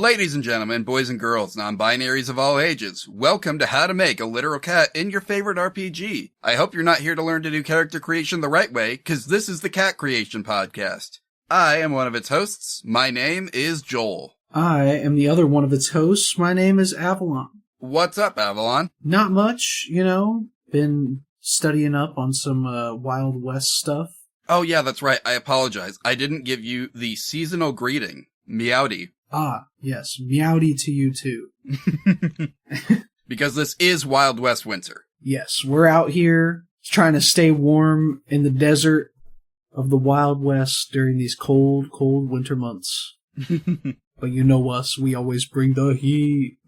Ladies and gentlemen, boys and girls, non-binaries of all ages, welcome to How to Make a Literal Cat in Your Favorite RPG. I hope you're not here to learn to do character creation the right way, because this is the Cat Creation Podcast. I am one of its hosts. My name is Joel. I am the other one of its hosts. My name is Avalon. What's up, Avalon? Not much, Been studying up on some Wild West stuff. Oh yeah, that's right. I apologize. I didn't give you the seasonal greeting. Meowdy. Ah, yes. Meowdy to you too. Because this is Wild West winter. Yes, we're out here trying to stay warm in the desert of the Wild West during these cold, cold winter months. But you know us, we always bring the heat.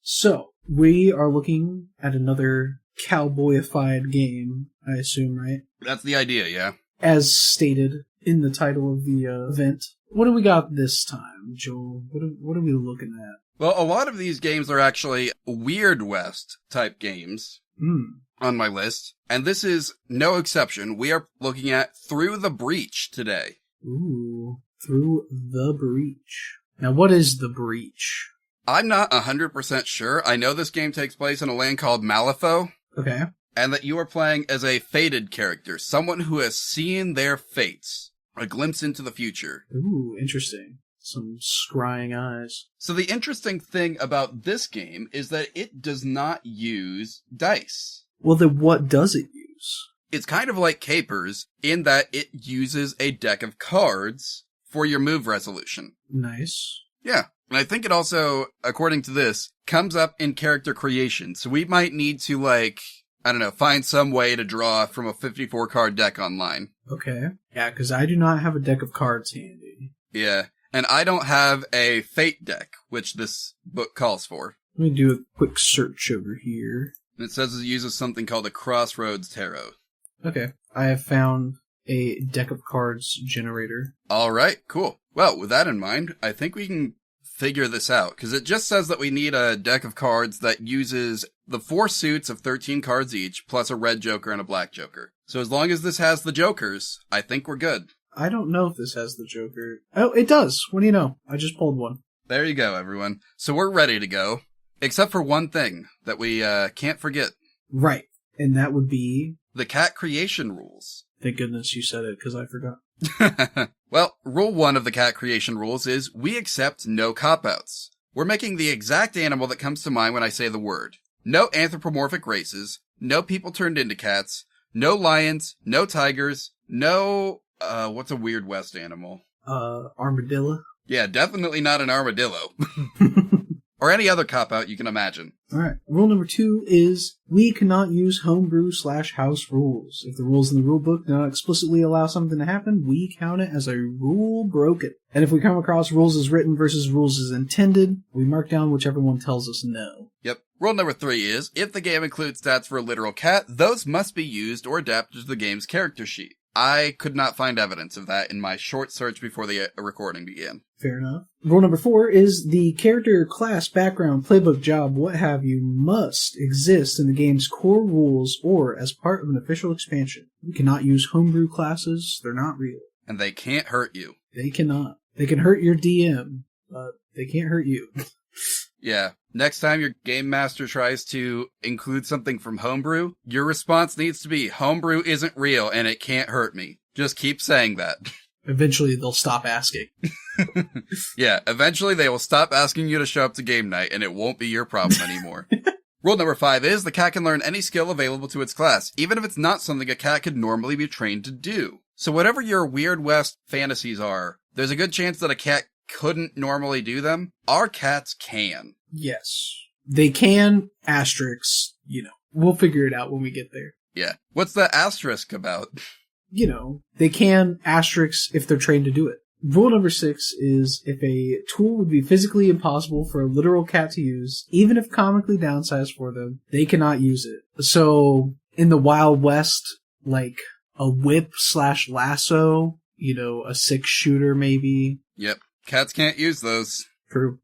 So, we are looking at another cowboyified game, I assume, right? That's the idea, yeah. As stated in the title of the event. What do we got this time, Joel? What are we looking at? Well, a lot of these games are actually Wyrd West type games on my list, and this is no exception. We are looking at Through the Breach today. Ooh, Through the Breach. Now, what is the Breach? I'm not 100% sure. I know this game takes place in a land called Malifaux. Okay. And that you are playing as a fated character, someone who has seen their fates. A glimpse into the future. Ooh, interesting. Some scrying eyes. So the interesting thing about this game is that it does not use dice. Well, then what does it use? It's kind of like Capers in that it uses a deck of cards for your move resolution. Nice. Yeah. And I think it also, according to this, comes up in character creation. So we might need to, find some way to draw from a 54-card deck online. Okay. Yeah, because I do not have a deck of cards handy. Yeah. And I don't have a fate deck, which this book calls for. Let me do a quick search over here. And it says it uses something called a Crossroads Tarot. Okay. I have found a deck of cards generator. All right, cool. Well, with that in mind, I think we can figure this out, because it just says that we need a deck of cards that uses the 4 suits of 13 cards each, plus a red joker and a black joker. So as long as this has the jokers, I think we're good. I don't know if this has the joker. Oh, it does. What do you know? I just pulled one. There you go, everyone. So we're ready to go, except for one thing that we can't forget. Right. And that would be? The cat creation rules. Thank goodness you said it, because I forgot. Well, rule 1 of the cat creation rules is we accept no cop-outs. We're making the exact animal that comes to mind when I say the word. No anthropomorphic races, no people turned into cats, no lions, no tigers, no, what's a Weird West animal? Armadillo? Yeah, definitely not an armadillo. Or any other cop-out you can imagine. Alright, rule number 2 is we cannot use homebrew/house rules. If the rules in the rulebook do not explicitly allow something to happen, we count it as a rule broken. And if we come across rules as written versus rules as intended, we mark down whichever one tells us no. Yep. Rule number 3 is, if the game includes stats for a literal cat, those must be used or adapted to the game's character sheet. I could not find evidence of that in my short search before the recording began. Fair enough. Rule number 4 is the character, class, background, playbook, job, what have you, must exist in the game's core rules or as part of an official expansion. We cannot use homebrew classes. They're not real. And they can't hurt you. They cannot. They can hurt your DM, but they can't hurt you. Yeah. Next time your game master tries to include something from homebrew, your response needs to be, homebrew isn't real and it can't hurt me. Just keep saying that. Eventually they'll stop asking. Yeah, eventually they will stop asking you to show up to game night and it won't be your problem anymore. Rule number 5 is the cat can learn any skill available to its class, even if it's not something a cat could normally be trained to do. So whatever your Weird West fantasies are, there's a good chance that a cat couldn't normally do them. Our cats can. Yes. They can, asterisks, We'll figure it out when we get there. Yeah. What's the asterisk about? They can, asterisks, if they're trained to do it. Rule number 6 is if a tool would be physically impossible for a literal cat to use, even if comically downsized for them, they cannot use it. So, in the Wild West, like a whip/lasso, a 6-shooter maybe. Yep. Cats can't use those. True.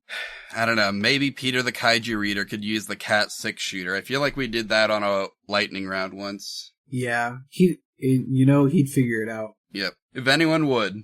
I don't know. Maybe Peter the Kaiju Reader could use the cat 6-shooter. I feel like we did that on a lightning round once. Yeah. He'd figure it out. Yep. If anyone would.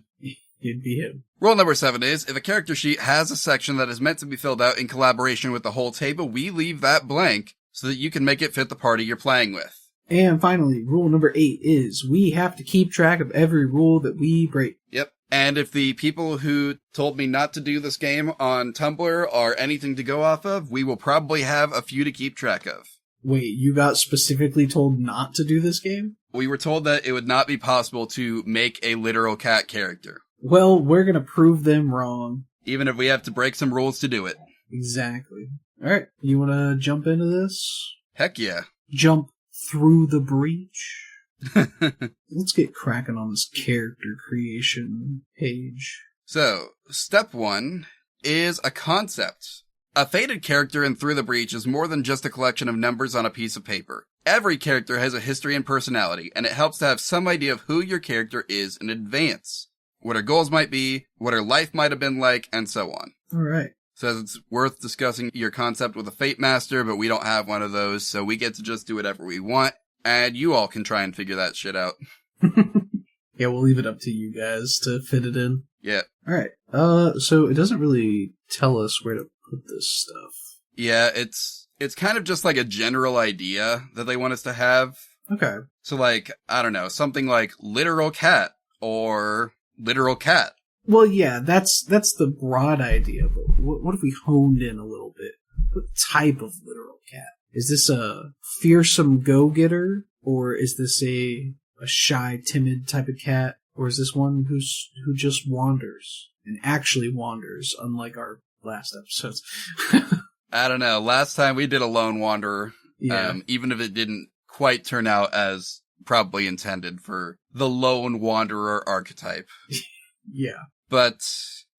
He'd be him. Rule number 7 is, if a character sheet has a section that is meant to be filled out in collaboration with the whole table, we leave that blank so that you can make it fit the party you're playing with. And finally, rule number 8 is, we have to keep track of every rule that we break. Yep. And if the people who told me not to do this game on Tumblr are anything to go off of, we will probably have a few to keep track of. Wait, you got specifically told not to do this game? We were told that it would not be possible to make a literal cat character. Well, we're gonna prove them wrong. Even if we have to break some rules to do it. Exactly. Alright, you wanna jump into this? Heck yeah. Jump through the breach? Let's get cracking on this character creation page. So, step 1 is a concept. A fated character in Through the Breach is more than just a collection of numbers on a piece of paper. Every character has a history and personality, and it helps to have some idea of who your character is in advance. What her goals might be, what her life might have been like, and so on. Alright. Says it's worth discussing your concept with a Fate Master, but we don't have one of those, so we get to just do whatever we want, and you all can try and figure that shit out. Yeah, we'll leave it up to you guys to fit it in. Yeah. Alright, so it doesn't really tell us where to put this stuff. Yeah, it's kind of just like a general idea that they want us to have. Okay. So like, I don't know, something like literal cat, or literal cat. Well, yeah, that's the broad idea, but what if we honed in a little bit? What type of literal cat? Is this a fearsome go-getter, or is this a shy, timid type of cat, or is this one who just wanders, and actually wanders, unlike our last episodes? I don't know, last time we did a lone wanderer, Yeah. even if it didn't quite turn out as probably intended for the lone wanderer archetype. Yeah. But,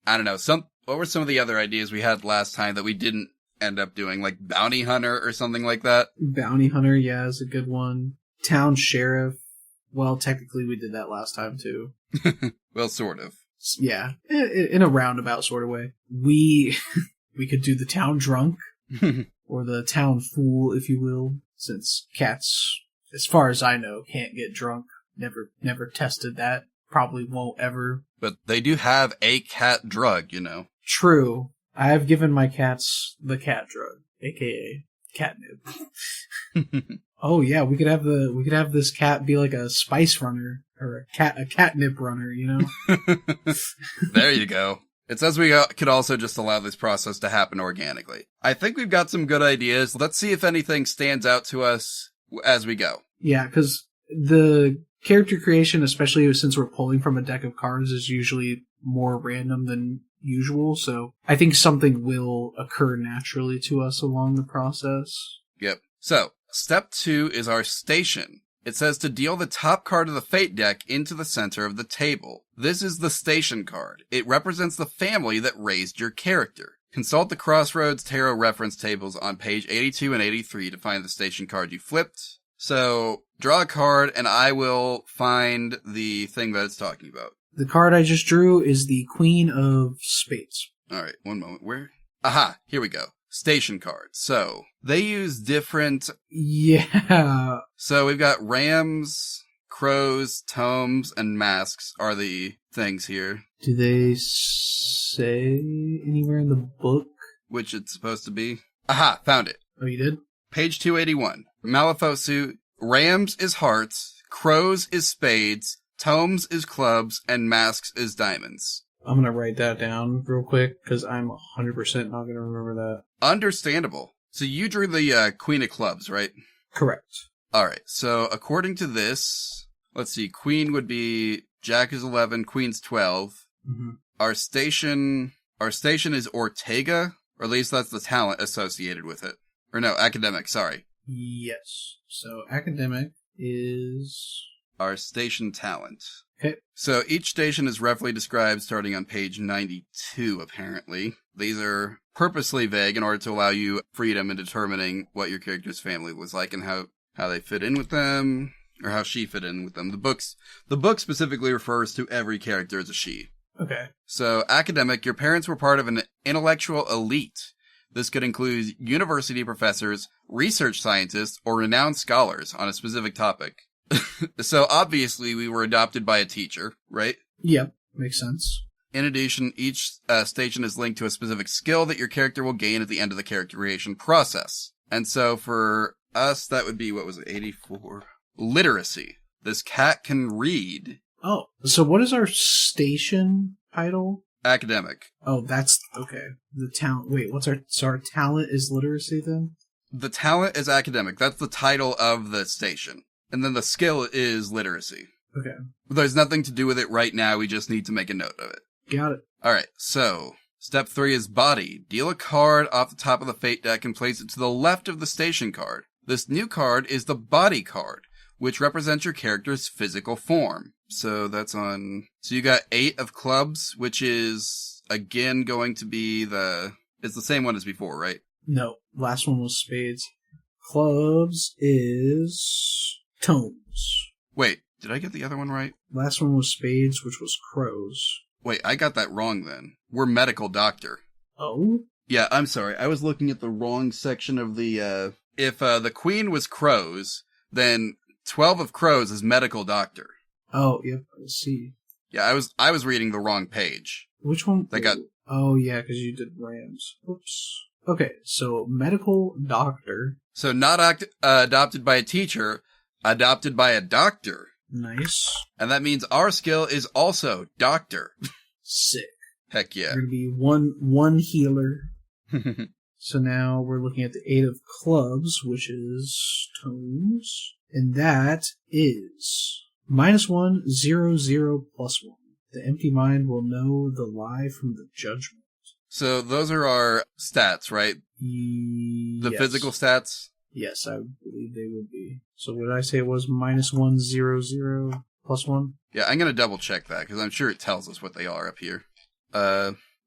I don't know, what were some of the other ideas we had last time that we didn't end up doing, like bounty hunter or something like that? Bounty hunter, yeah, is a good one. Town sheriff. Well, technically we did that last time too. Well, sort of. Yeah, in a roundabout sort of way. We could do the town drunk, or the town fool, if you will, since cats, as far as I know, can't get drunk. Never tested that. Probably won't ever. But they do have a cat drug, you know. True. I have given my cats the cat drug, aka catnip. Oh yeah, we could have this cat be like a spice runner, or a catnip runner, you know? There you go. It says we could also just allow this process to happen organically. I think we've got some good ideas. Let's see if anything stands out to us as we go. Yeah, because the character creation, especially since we're pulling from a deck of cards, is usually more random than usual, so I think something will occur naturally to us along the process. Yep. So, step 2 is our station. It says to deal the top card of the Fate deck into the center of the table. This is the station card. It represents the family that raised your character. Consult the Crossroads Tarot reference tables on page 82 and 83 to find the station card you flipped. So, draw a card and I will find the thing that it's talking about. The card I just drew is the Queen of Spades. Alright, one moment. Where? Aha, here we go. Station cards. So, they use different... Yeah. So, we've got rams, crows, tomes, and masks are the things here. Do they say anywhere in the book? Which it's supposed to be. Aha, found it. Oh, you did? Page 281. Malifaux, rams is hearts, crows is spades, tomes is clubs, and masks is diamonds. I'm gonna write that down real quick, because I'm 100% not gonna remember that. Understandable. So you drew the Queen of Clubs, right? Correct. Alright, so according to this, let's see, Queen would be, Jack is 11, Queen's 12. Mm-hmm. Our station is Ortega, or at least that's the talent associated with it. Or no, academic, sorry. Yes. So academic is... our station talent. Okay. So each station is roughly described starting on page 92, apparently. These are purposely vague in order to allow you freedom in determining what your character's family was like and how they fit in with them, or how she fit in with them. The book specifically refers to every character as a she. Okay. So academic, your parents were part of an intellectual elite. This could include university professors, research scientists, or renowned scholars on a specific topic. So obviously we were adopted by a teacher, right? Yep, makes sense. In addition, each station is linked to a specific skill that your character will gain at the end of the character creation process. And so for us, that would be, what was it, 84? Literacy. This cat can read. Oh, so what is our station title? Academic. Oh, that's, okay. The talent, wait, so our talent is literacy then? The talent is academic. That's the title of the station. And then the skill is literacy. Okay. There's nothing to do with it right now. We just need to make a note of it. Got it. All right. So step 3 is body. Deal a card off the top of the fate deck and place it to the left of the station card. This new card is the body card, which represents your character's physical form. So that's on, so you got 8 of clubs, which is again going to be it's the same one as before, right? No, last one was spades. Clubs is tomes. Wait, did I get the other one right? Last one was spades, which was crows. Wait, I got that wrong then. We're medical doctor. Oh? Yeah, I'm sorry. I was looking at the wrong section of the, if the queen was crows, then 12 of crows is medical doctor. Oh, yep, I see. Yeah, I was reading the wrong page. Which one? They got... Oh, yeah, because you did rams. Oops. Okay, so medical doctor. So not adopted by a teacher, adopted by a doctor. Nice. And that means our skill is also doctor. Sick. Heck yeah. We're going to be one healer. So now we're looking at the 8 of clubs, which is tomes. And that is -1, 0, 0, +1. The empty mind will know the lie from the judgment. So those are our stats, right? The Yes. physical stats? Yes, I believe they would be. So what did I say it was? -1, 0, 0, +1? Yeah, I'm going to double check that because I'm sure it tells us what they are up here.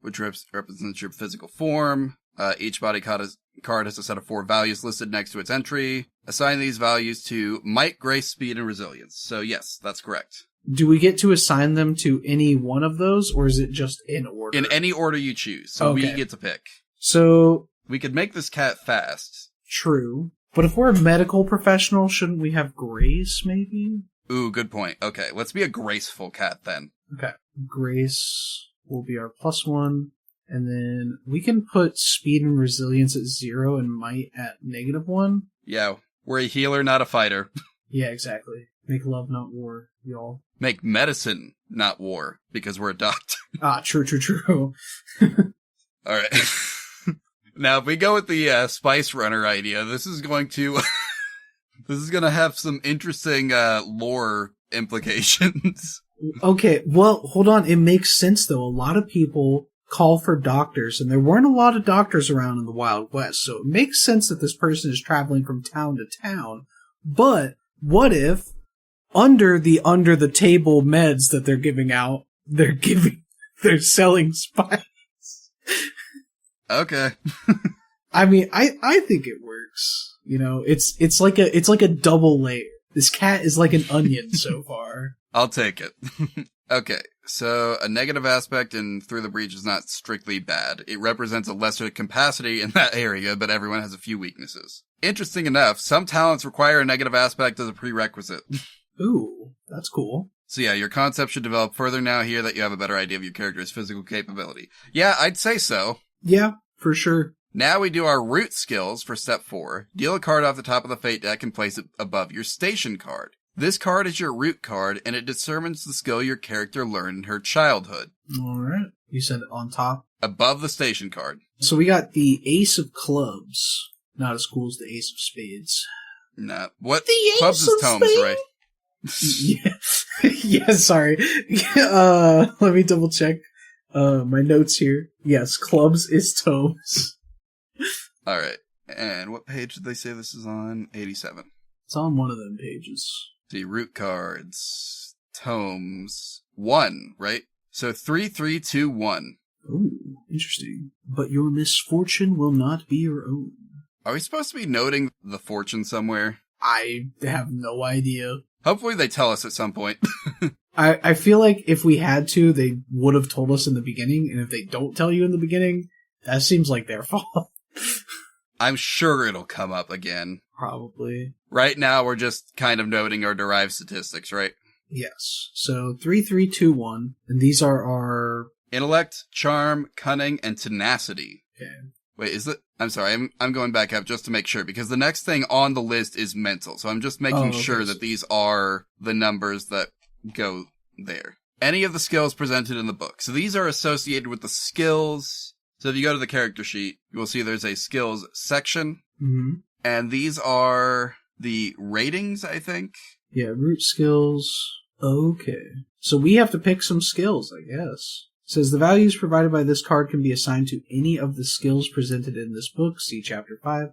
Which represents your physical form. Each body card has a set of 4 values listed next to its entry. Assign these values to might, grace, speed, and resilience. So yes, that's correct. Do we get to assign them to any one of those, or is it just in order? In any order you choose. So Okay. we get to pick. So, We could make this cat fast. true. But if we're a medical professional, shouldn't we have grace, maybe? Ooh, good point. Okay, let's be a graceful cat then. Okay. Grace will be our +1. And then we can put speed and resilience at 0 and might at -1. Yeah, we're a healer, not a fighter. Yeah, exactly. Make love, not war, y'all. Make medicine, not war, because we're a doctor. Ah, true. Alright. Now, if we go with the Spice Runner idea, this is going to have some interesting lore implications. Okay, well, hold on. It makes sense, though. A lot of people call for doctors, and there weren't a lot of doctors around in the Wild West, so it makes sense that this person is traveling from town to town. But what if, under the table meds that they're giving out, they're selling spice? Okay. I mean, I think it works. You know, it's like a double layer. This cat is like an onion so far. I'll take it. Okay, so a negative aspect in Through the Breach is not strictly bad. It represents a lesser capacity in that area, but everyone has a few weaknesses. Interesting enough, some talents require a negative aspect as a prerequisite. Ooh, that's cool. So yeah, your concept should develop further now here that you have a better idea of your character's physical capability. Yeah, I'd say so. Yeah, for sure. Now we do our root skills for step 4. Deal a card off the top of the fate deck and place it above your station card. This card is your root card, and it determines the skill your character learned in her childhood. Alright. You said on top? Above the station card. So we got the Ace of Clubs. Not as cool as the Ace of Spades. Nah. What? The Clubs Ace is of tomes, Spades? right? Yeah. Yeah, sorry. Let me double check my notes here. Yes, Clubs is tomes. Alright. And what page did they say this is on? 87. It's on one of them pages. The root cards. Tomes. 1, right? So 3, 3, 2, 1. Ooh, interesting. But your misfortune will not be your own. Are we supposed to be noting the fortune somewhere? I have no idea. Hopefully they tell us at some point. I feel like if we had to, they would have told us in the beginning, and if they don't tell you in the beginning, that seems like their fault. I'm sure it'll come up again. Probably. Right now, we're just kind of noting our derived statistics, right? Yes. So 3, 3, 2, 1, and these are our Intellect, charm, cunning, and tenacity. Okay. Wait, is it? I'm sorry, I'm going back up just to make sure, because the next thing on the list is mental, so I'm just making sure that these are the numbers that go there. Any of the skills presented in the book. So these are associated with the skills. So if you go to the character sheet, you will see there's a skills section. Mm-hmm. And these are the ratings, I think. Yeah, root skills. Okay. So we have to pick some skills, I guess. It says the values provided by this card can be assigned to any of the skills presented in this book. See Chapter 5.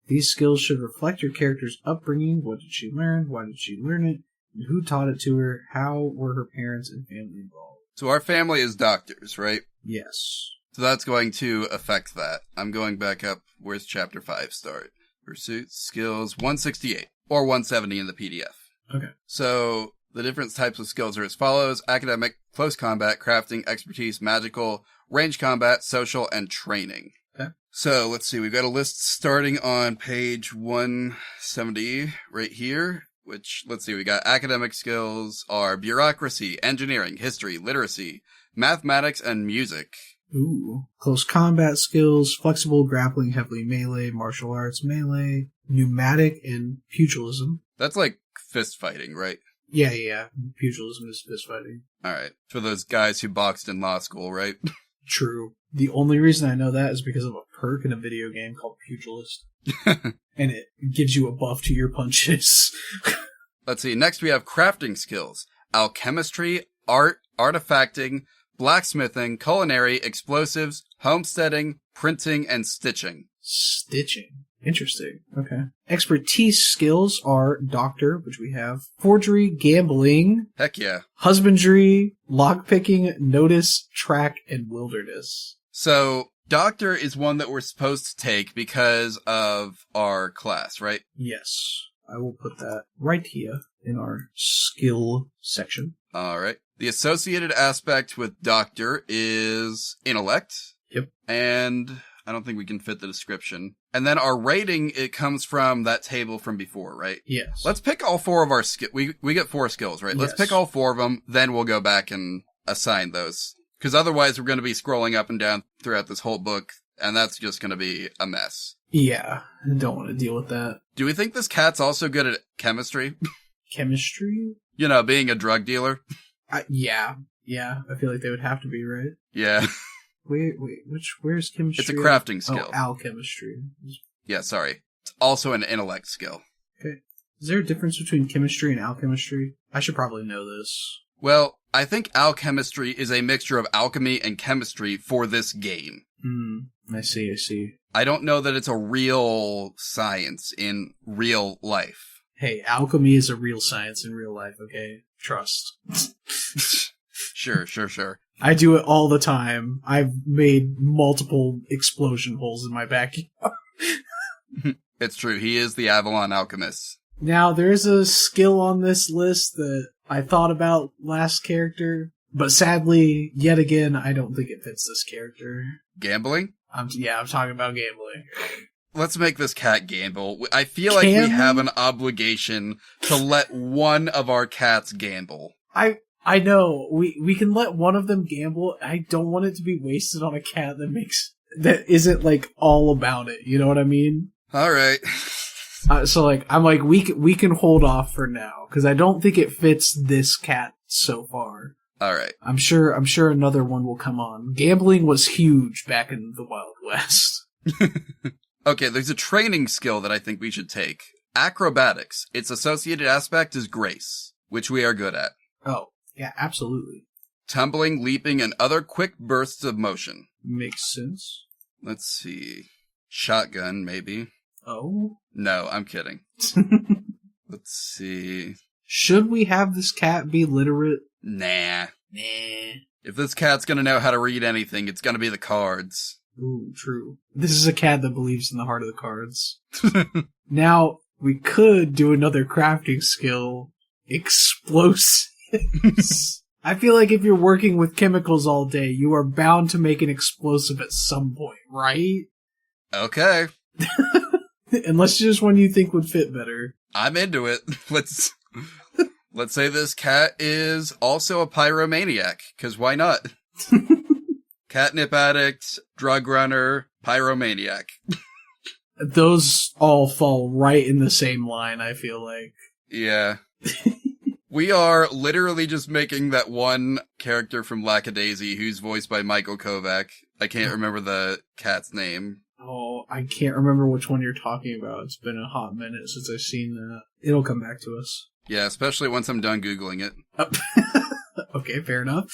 These skills should reflect your character's upbringing. What did she learn? Why did she learn it? And who taught it to her? How were her parents and family involved? So our family is doctors, right? Yes. So that's going to affect that. I'm going back up. Where's Chapter 5 start? Pursuits, skills, 168. Or 170 in the PDF. Okay. So the different types of skills are as follows: academic, close combat, crafting, expertise, magical, range combat, social, and training. Okay. So let's see. We've got a list starting on page 170 right here. Which, let's see, we got academic skills are bureaucracy, engineering, history, literacy, mathematics, and music. Ooh. Close combat skills, flexible, grappling, heavily melee, martial arts, melee, pneumatic, and pugilism. That's like fist fighting, right? Yeah. Pugilism is fist fighting. Alright. For those guys who boxed in law school, right? True. The only reason I know that is because of a perk in a video game called Pugilist. And it gives you a buff to your punches. Let's see. Next we have crafting skills. Alchemistry, art, artifacting, blacksmithing, culinary, explosives, homesteading, printing, and stitching. Stitching. Interesting. Okay. Expertise skills are doctor, which we have, forgery, gambling, Heck yeah. husbandry, lockpicking, notice, track, and wilderness. So, doctor is one that we're supposed to take because of our class, right? Yes. I will put that right here in our skill section. Alright. The associated aspect with doctor is intellect. Yep. And I don't think we can fit the description. And then our rating, it comes from that table from before, right? Yes. Let's pick all four of our skills. We get 4 skills, right? Let's pick all 4 of them, then we'll go back and assign those. Because otherwise we're going to be scrolling up and down throughout this whole book, and that's just going to be a mess. Yeah, I don't want to deal with that. Do we think this cat's also good at chemistry? Chemistry? You know, being a drug dealer? Yeah. I feel like they would have to be, right? Yeah. Wait, where's chemistry? It's a crafting skill. Oh, alchemistry. Yeah, sorry. It's also an intellect skill. Okay. Is there a difference between chemistry and alchemistry? I should probably know this. Well, I think alchemistry is a mixture of alchemy and chemistry for this game. I see. I don't know that it's a real science in real life. Hey, alchemy is a real science in real life, okay? Trust. Sure. I do it all the time. I've made multiple explosion holes in my backyard. It's true. He is the Avalon Alchemist. Now, there's a skill on this list that I thought about last character, but sadly, yet again, I don't think it fits this character. Gambling? I'm talking about gambling. Let's make this cat gamble. I feel like we have an obligation to let one of our cats gamble. I know. We can let one of them gamble. I don't want it to be wasted on a cat that isn't like all about it. You know what I mean? All right. So like, I'm like, we can hold off for now because I don't think it fits this cat so far. All right. I'm sure another one will come on. Gambling was huge back in the Wild West. Okay, there's a training skill that I think we should take. Acrobatics. Its associated aspect is grace, which we are good at. Oh, yeah, absolutely. Tumbling, leaping, and other quick bursts of motion. Makes sense. Let's see. Shotgun, maybe. Oh? No, I'm kidding. Let's see. Should we have this cat be literate? Nah. If this cat's gonna know how to read anything, it's gonna be the cards. Ooh, true. This is a cat that believes in the heart of the cards. Now, we could do another crafting skill. Explosives. I feel like if you're working with chemicals all day, you are bound to make an explosive at some point, right? Okay. Unless there's one you think would fit better. I'm into it. Let's say this cat is also a pyromaniac, because why not? catnip addict, drug runner, pyromaniac. Those all fall right in the same line, I feel like. Yeah. We are literally just making that one character from Lackadaisy who's voiced by Michael Kovac. I can't remember the cat's name. Oh, I can't remember which one you're talking about. It's been a hot minute since I've seen that. It'll come back to us. Yeah, especially once I'm done Googling it. Okay, fair enough.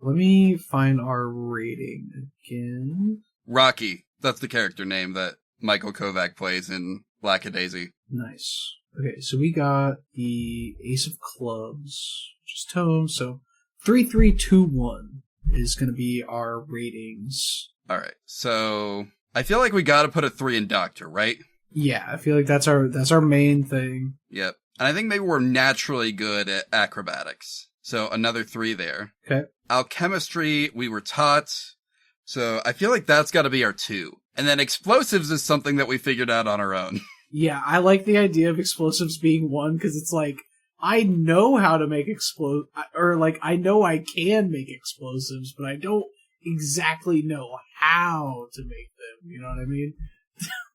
Let me find our rating again. Rocky. That's the character name that Michael Kovac plays in Lackadaisy. Nice. Okay, so we got the Ace of Clubs, which is Tome. So 3-3-2-1 is going to be our ratings. All right. So I feel like we got to put a 3 in Doctor, right? Yeah, I feel like that's our main thing. Yep. And I think maybe we're naturally good at acrobatics. So another 3 there. Okay. Alchemistry, we were taught. So I feel like that's got to be our 2. And then explosives is something that we figured out on our own. Yeah, I like the idea of explosives being 1 because it's like, I know how to make I know I can make explosives, but I don't exactly know how to make them. You know what I mean?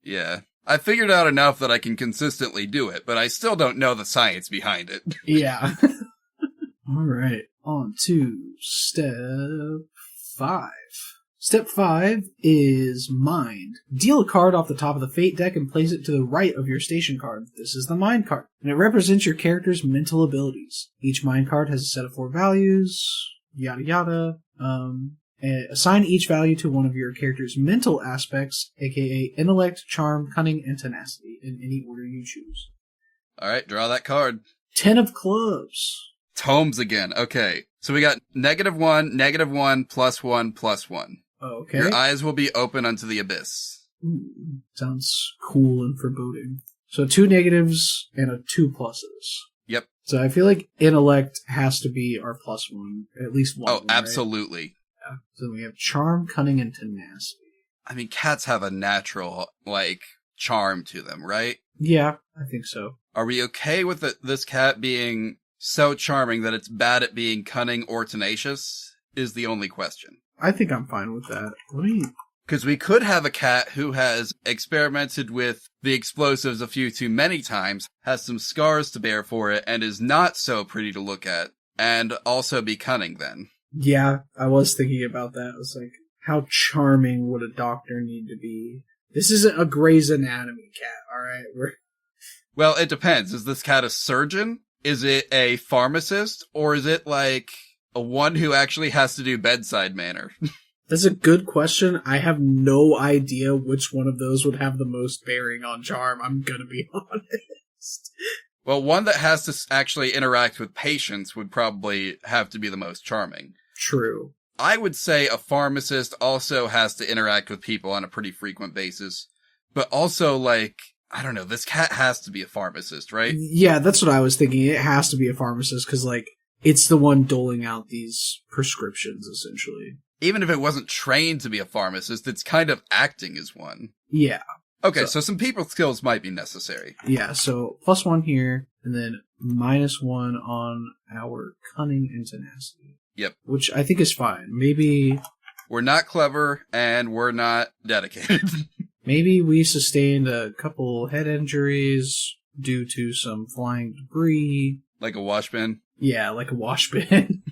Yeah. I figured out enough that I can consistently do it, but I still don't know the science behind it. Yeah. All right. On to step 5. Step 5 is Mind. Deal a card off the top of the Fate deck and place it to the right of your station card. This is the Mind card, and it represents your character's mental abilities. Each Mind card has a set of 4 values, yada yada. And assign each value to one of your character's mental aspects, aka intellect, charm, cunning, and tenacity, in any order you choose. Alright, draw that card. 10 of Clubs. Tomes again. Okay. So we got -1, -1, +1, +1. Okay. Your eyes will be open unto the abyss. Ooh, sounds cool and foreboding. So 2 negatives and 2 pluses. Yep. So I feel like intellect has to be our +1, at least one. Oh, of them, absolutely. Right? Yeah. So we have charm, cunning, and tenacity. I mean, cats have a natural, charm to them, right? Yeah, I think so. Are we okay with this cat being so charming that it's bad at being cunning or tenacious? Is the only question. I think I'm fine with that. Because we could have a cat who has experimented with the explosives a few too many times, has some scars to bear for it, and is not so pretty to look at, and also be cunning then. Yeah, I was thinking about that. I was like, how charming would a doctor need to be? This isn't a Grey's Anatomy cat, alright? Well, it depends. Is this cat a surgeon? Is it a pharmacist? Or is it a one who actually has to do bedside manner? That's a good question. I have no idea which one of those would have the most bearing on charm, I'm gonna be honest. Well, one that has to actually interact with patients would probably have to be the most charming. True. I would say a pharmacist also has to interact with people on a pretty frequent basis. But also, I don't know, this cat has to be a pharmacist, right? Yeah, that's what I was thinking. It has to be a pharmacist, because, it's the one doling out these prescriptions, essentially. Even if it wasn't trained to be a pharmacist, it's kind of acting as one. Yeah. Okay, so some people skills might be necessary. Yeah, so +1 here, and then -1 on our cunning and tenacity. Yep. Which I think is fine. Maybe... We're not clever, and we're not dedicated. Maybe we sustained a couple head injuries due to some flying debris. Like a wash bin? Yeah, like a wash bin.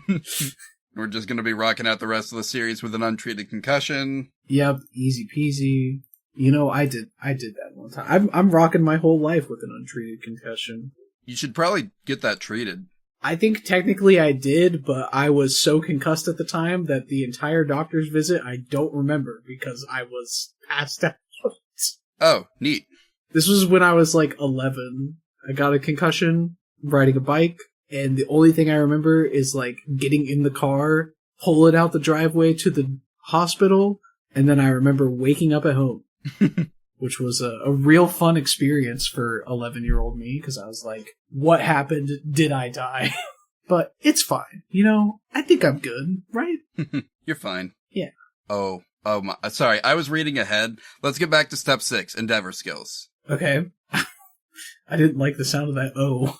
We're just going to be rocking out the rest of the series with an untreated concussion. Yep, easy peasy. You know, I did that one time. I'm rocking my whole life with an untreated concussion. You should probably get that treated. I think technically I did, but I was so concussed at the time that the entire doctor's visit I don't remember because I was passed out. Oh, neat. This was when I was 11. I got a concussion riding a bike, and the only thing I remember is getting in the car, pulling out the driveway to the hospital, and then I remember waking up at home. Which was a real fun experience for 11-year-old me, because I was like, what happened? Did I die? But it's fine. I think I'm good, right? You're fine. Yeah. Oh, my, sorry, I was reading ahead. Let's get back to step 6, endeavor skills. Okay. I didn't like the sound of that oh.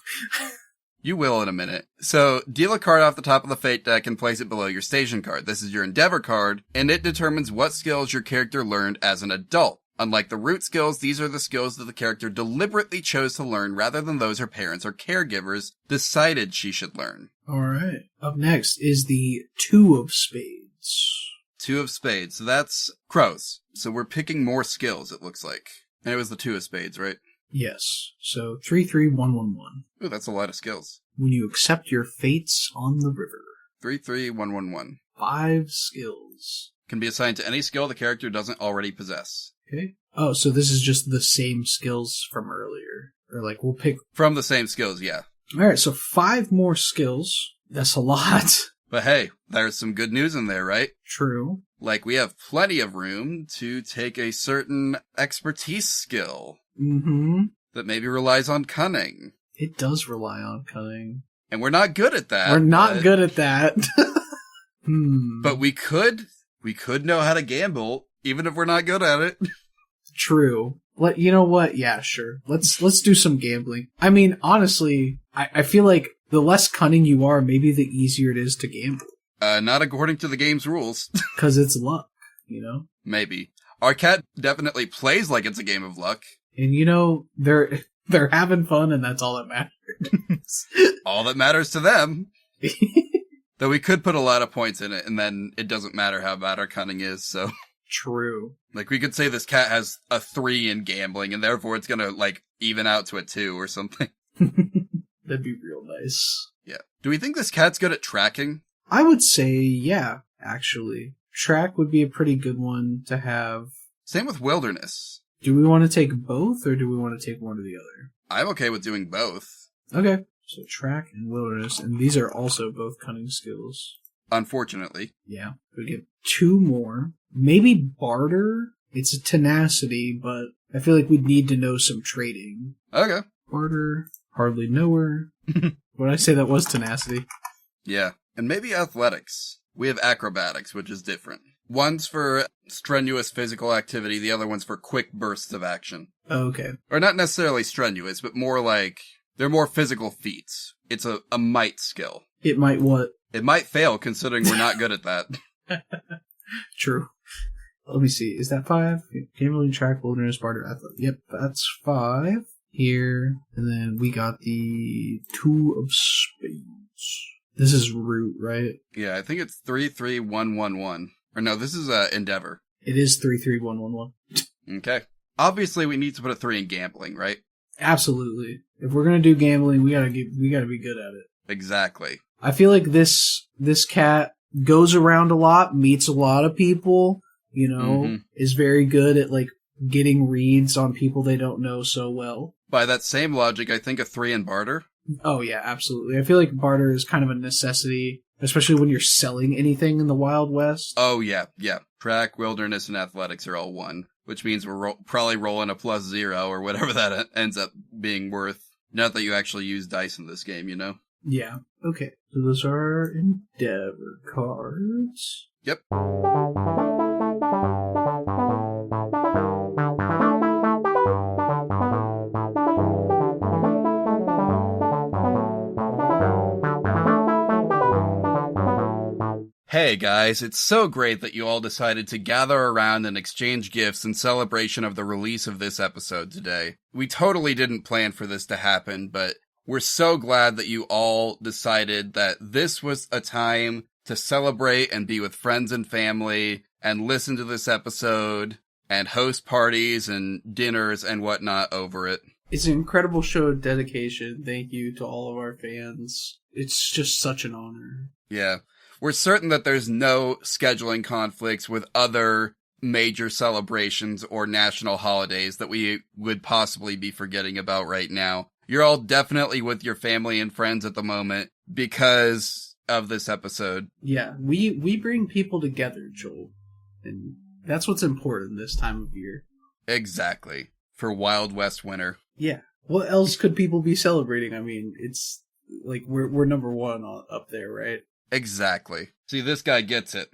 You will in a minute. So, deal a card off the top of the fate deck and place it below your station card. This is your Endeavor card, and it determines what skills your character learned as an adult. Unlike the root skills, these are the skills that the character deliberately chose to learn rather than those her parents or caregivers decided she should learn. Alright. Up next is the Two of Spades. Two of Spades. So that's crows. So we're picking more skills, it looks like. And it was the Two of Spades, right? Yes. So 3-3-1-1-1. Ooh, that's a lot of skills. When you accept your fates on the river. 3-3-1-1-1. 5 skills. Can be assigned to any skill the character doesn't already possess. Okay. Oh, so this is just the same skills from earlier. Or like we'll pick... From the same skills, yeah. Alright, so 5 more skills. That's a lot. But hey, there's some good news in there, right? True. Like, we have plenty of room to take a certain expertise skill. Mm-hmm. That maybe relies on cunning. It does rely on cunning. And we're not good at that. We're not good at that. But we could know how to gamble, even if we're not good at it. True. You know what? Yeah, sure. Let's do some gambling. I mean, honestly, I feel like the less cunning you are, maybe the easier it is to gamble. Not according to the game's rules. Because it's luck, you know? Maybe. Our cat definitely plays like it's a game of luck. And you know, they're having fun, and that's all that matters. All that matters to them. Though we could put a lot of points in it, and then it doesn't matter how bad our cunning is, so... True. Like, we could say this cat has a 3 in gambling, and therefore it's gonna, like, even out to a 2 or something. That'd be real nice. Yeah. Do we think this cat's good at tracking? I would say, yeah, actually. Track would be a pretty good one to have. Same with wilderness. Do we want to take both, or do we want to take one or the other? I'm okay with doing both. Okay. So track and wilderness, and these are also both cunning skills. Unfortunately. Yeah. We get 2 more. Maybe barter. It's a tenacity, but I feel like we'd need to know some trading. Okay. Barter. Hardly know her. Would I say that was tenacity? Yeah. And maybe athletics. We have acrobatics, which is different. One's for strenuous physical activity, the other one's for quick bursts of action. Oh, okay. Or not necessarily strenuous, but more like, they're more physical feats. It's a might skill. It might what? It might fail, considering we're not good at that. True. Let me see. Is that 5? Gambling, track, wilderness, barter, athletic. Yep, that's 5. Here. And then we got the 2 of Spades. This is root, right? Yeah, I think it's 3-3-1-1-1. Or no, this is Endeavor. It is 3-3-1-1-1. Okay. Obviously, we need to put a 3 in gambling, right? Absolutely. If we're gonna do gambling, we gotta be good at it. Exactly. I feel like this cat goes around a lot, meets a lot of people, you know, is very good at, like, getting reads on people they don't know so well. By that same logic, I think a 3 in barter. Oh, yeah, absolutely. I feel like barter is kind of a necessity, especially when you're selling anything in the Wild West. Oh, yeah. Track, wilderness, and athletics are all 1, which means we're probably rolling a +0 or whatever that ends up being worth. Not that you actually use dice in this game, you know? Yeah. Okay. So those are Endeavor cards. Yep. Hey guys, it's so great that you all decided to gather around and exchange gifts in celebration of the release of this episode today. We totally didn't plan for this to happen, but we're so glad that you all decided that this was a time to celebrate and be with friends and family and listen to this episode and host parties and dinners and whatnot over it. It's an incredible show of dedication. Thank you to all of our fans. It's just such an honor. Yeah. We're certain that there's no scheduling conflicts with other major celebrations or national holidays that we would possibly be forgetting about right now. You're all definitely with your family and friends at the moment because of this episode. Yeah, we bring people together, Joel. And that's what's important this time of year. Exactly. For Wild West winter. Yeah. What else could people be celebrating? I mean, it's like we're number 1 up there, right? Exactly. See, this guy gets it.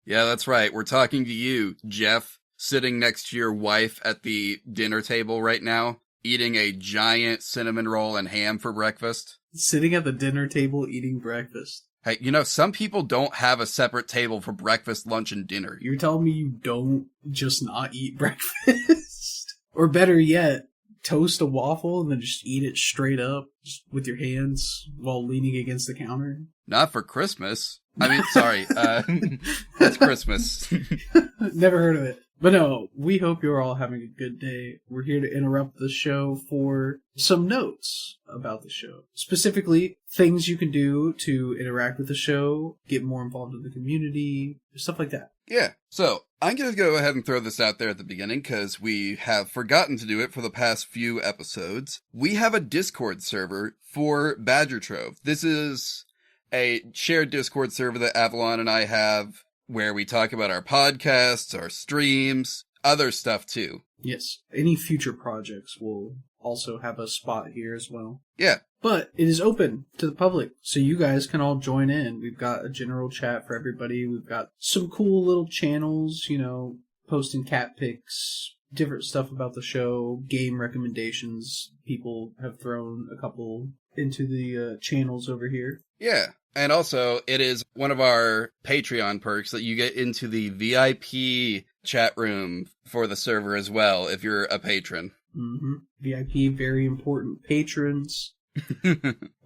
Yeah, that's right. We're talking to you, Jeff, sitting next to your wife at the dinner table right now. eating a giant cinnamon roll and ham for breakfast. Sitting at the dinner table eating breakfast. Hey, some people don't have a separate table for breakfast, lunch, and dinner. You're telling me you don't just not eat breakfast? Or better yet, toast a waffle and then just eat it straight up just with your hands while leaning against the counter? Not for Christmas. I mean, sorry. It's Christmas. Never heard of it. But no, we hope you're all having a good day. We're here to interrupt the show for some notes about the show. Specifically, things you can do to interact with the show, get more involved in the community, stuff like that. Yeah. So, I'm going to go ahead and throw this out there at the beginning because we have forgotten to do it for the past few episodes. We have a Discord server for Badger Trove. This is a shared Discord server that Avalon and I have, where we talk about our podcasts, our streams, other stuff too. Yes. Any future projects will also have a spot here as well. Yeah. But it is open to the public, so you guys can all join in. We've got a general chat for everybody. We've got some cool little channels, posting cat pics, different stuff about the show, game recommendations. People have thrown a couple into the channels over here. Yeah. And also, it is one of our Patreon perks that you get into the VIP chat room for the server as well, if you're a patron. Mm-hmm. VIP, very important patrons.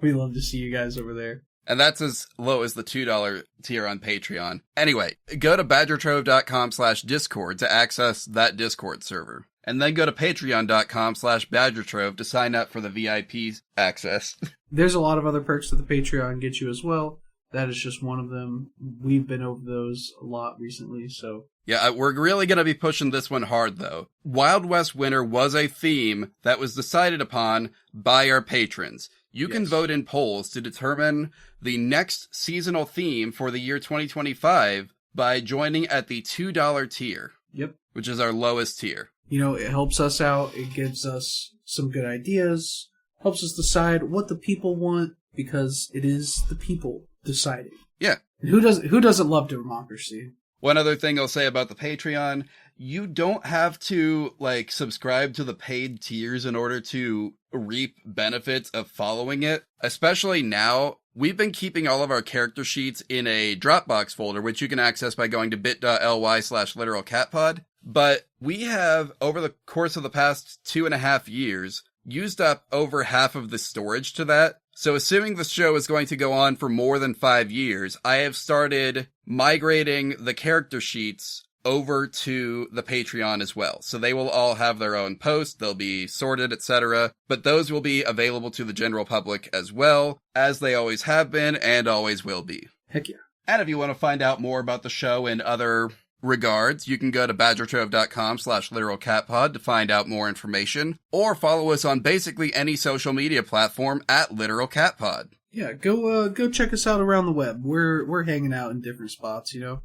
We love to see you guys over there. And that's as low as the $2 tier on Patreon. Anyway, go to badgertrove.com/discord to access that Discord server. And then go to patreon.com/badgertrove to sign up for the VIP access. There's a lot of other perks that the Patreon gets you as well. That is just one of them. We've been over those a lot recently, so... Yeah, we're really going to be pushing this one hard, though. Wild West Winter was a theme that was decided upon by our patrons. You can vote in polls to determine the next seasonal theme for the year 2025 by joining at the $2 tier. Yep. Which is our lowest tier. It helps us out. It gives us some good ideas. Helps us decide what the people want, because it is the people deciding. Yeah. And who doesn't love democracy? One other thing I'll say about the Patreon, you don't have to, subscribe to the paid tiers in order to reap benefits of following it. Especially now, we've been keeping all of our character sheets in a Dropbox folder, which you can access by going to bit.ly/literalcatpod. But we have, over the course of the past 2.5 years, used up over half of the storage to that. So assuming the show is going to go on for more than 5 years, I have started migrating the character sheets over to the Patreon as well. So they will all have their own posts, they'll be sorted, etc. But those will be available to the general public as well, as they always have been and always will be. Heck yeah. And if you want to find out more about the show and other regards, you can go to badgertrove.com/literalcatpod to find out more information, or follow us on basically any social media platform at literalcatpod. Yeah, go check us out around the web. We're hanging out in different spots, Yep.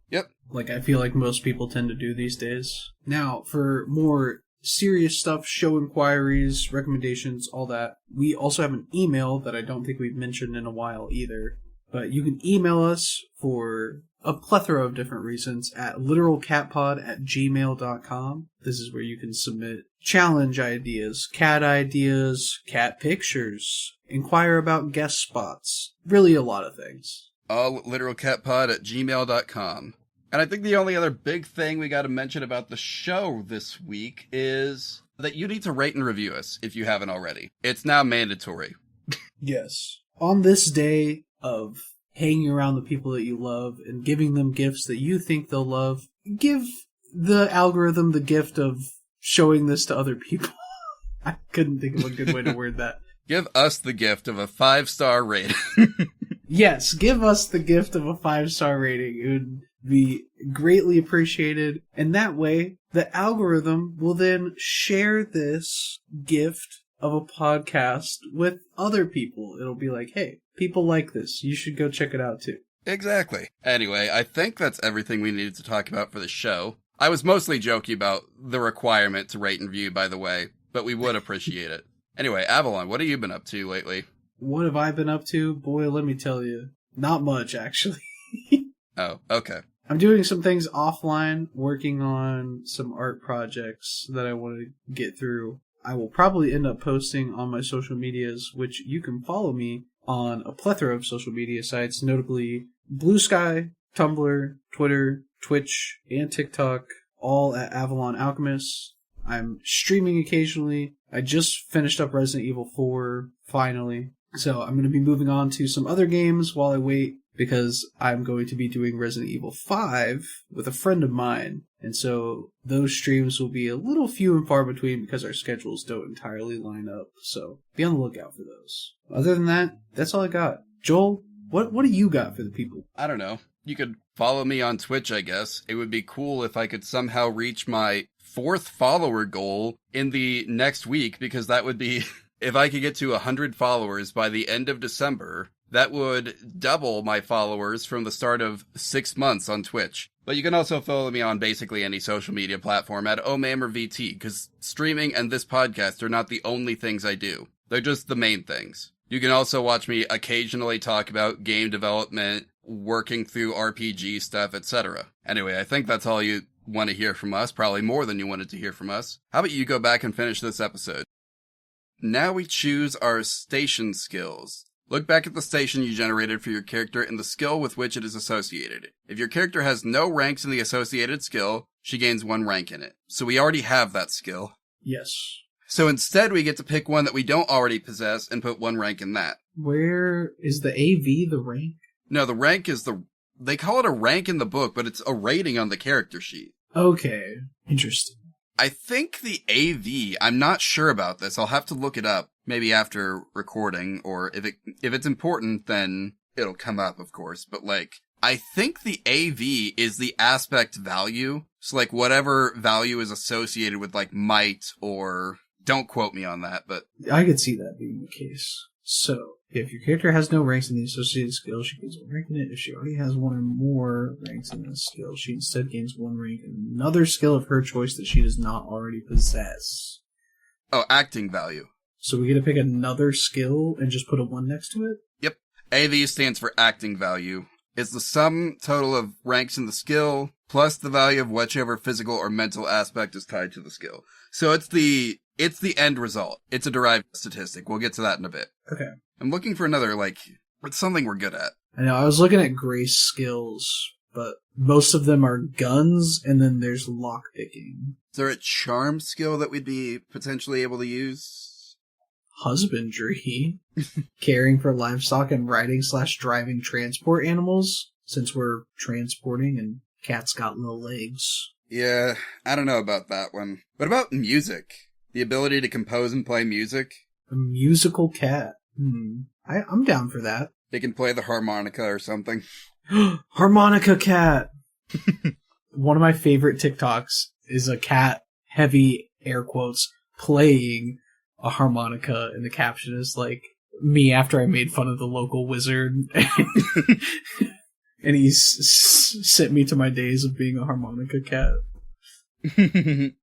Like I feel like most people tend to do these days. Now, for more serious stuff, show inquiries, recommendations, all that, we also have an email that I don't think we've mentioned in a while either. But you can email us for a plethora of different reasons at literalcatpod@gmail.com. This is where you can submit challenge ideas, cat pictures, inquire about guest spots, really a lot of things. All literalcatpod@gmail.com. And I think the only other big thing we got to mention about the show this week is that you need to rate and review us if you haven't already. It's now mandatory. Yes. On this day of hanging around the people that you love and giving them gifts that you think they'll love, give the algorithm the gift of showing this to other people. I couldn't think of a good way to word that. Give us the gift of a 5-star rating. Yes, give us the gift of a 5-star rating. It would be greatly appreciated. And that way, the algorithm will then share this gift of a podcast with other people. It'll be like, hey, people like this. You should go check it out too. Exactly. Anyway, I think that's everything we needed to talk about for the show. I was mostly joking about the requirement to rate and review, by the way, but we would appreciate it. Anyway, Avalon, what have you been up to lately? What have I been up to? Boy, let me tell you. Not much, actually. Oh, okay. I'm doing some things offline, working on some art projects that I want to get through. I will probably end up posting on my social medias, which you can follow me on a plethora of social media sites, notably Blue Sky, Tumblr, Twitter, Twitch, and TikTok, all at Avalon Alchemist. I'm streaming occasionally. I just finished up Resident Evil 4, finally. So I'm going to be moving on to some other games while I wait, because I'm going to be doing Resident Evil 5 with a friend of mine. And so those streams will be a little few and far between because our schedules don't entirely line up. So be on the lookout for those. Other than that, that's all I got. Joel, what do you got for the people? I don't know. You could follow me on Twitch, I guess. It would be cool if I could somehow reach my 4th follower goal in the next week, because that would be, if I could get to 100 followers by the end of December, that would double my followers from the start of 6 months on Twitch. But you can also follow me on basically any social media platform at OMAMorVT, because streaming and this podcast are not the only things I do. They're just the main things. You can also watch me occasionally talk about game development, working through RPG stuff, etc. Anyway, I think that's all you want to hear from us, probably more than you wanted to hear from us. How about you go back and finish this episode? Now we choose our station skills. Look back at the station you generated for your character and the skill with which it is associated. If your character has no ranks in the associated skill, she gains 1 rank in it. So we already have that skill. Yes. So instead we get to pick one that we don't already possess and put 1 rank in that. Where is the AV the rank? No, the rank is they call it a rank in the book, but it's a rating on the character sheet. Okay. Interesting. I think the AV, I'm not sure about this. I'll have to look it up, maybe after recording, or if it's important, then it'll come up, of course. But I think the AV is the aspect value. So whatever value is associated with might, or don't quote me on that, but I could see that being the case. So, if your character has no ranks in the associated skill, she gains 1 rank in it. If she already has 1 or more ranks in the skill, she instead gains 1 rank in another skill of her choice that she does not already possess. Oh, acting value. So we get to pick another skill and just put a 1 next to it? Yep. AV stands for acting value. It's the sum total of ranks in the skill, plus the value of whichever physical or mental aspect is tied to the skill. So it's the end result. It's a derived statistic. We'll get to that in a bit. Okay. I'm looking for another, it's something we're good at. I know, I was looking at Grace skills, but most of them are guns, and then there's lockpicking. Is there a charm skill that we'd be potentially able to use? Husbandry. Caring for livestock and riding/driving transport animals, since we're transporting and cats got little legs. Yeah, I don't know about that one. What about music? The ability to compose and play music? A musical cat. I'm down for that. They can play the harmonica or something. Harmonica cat! One of my favorite TikToks is a cat, heavy air quotes, playing a harmonica, and the caption is me after I made fun of the local wizard. And he's sent me to my days of being a harmonica cat.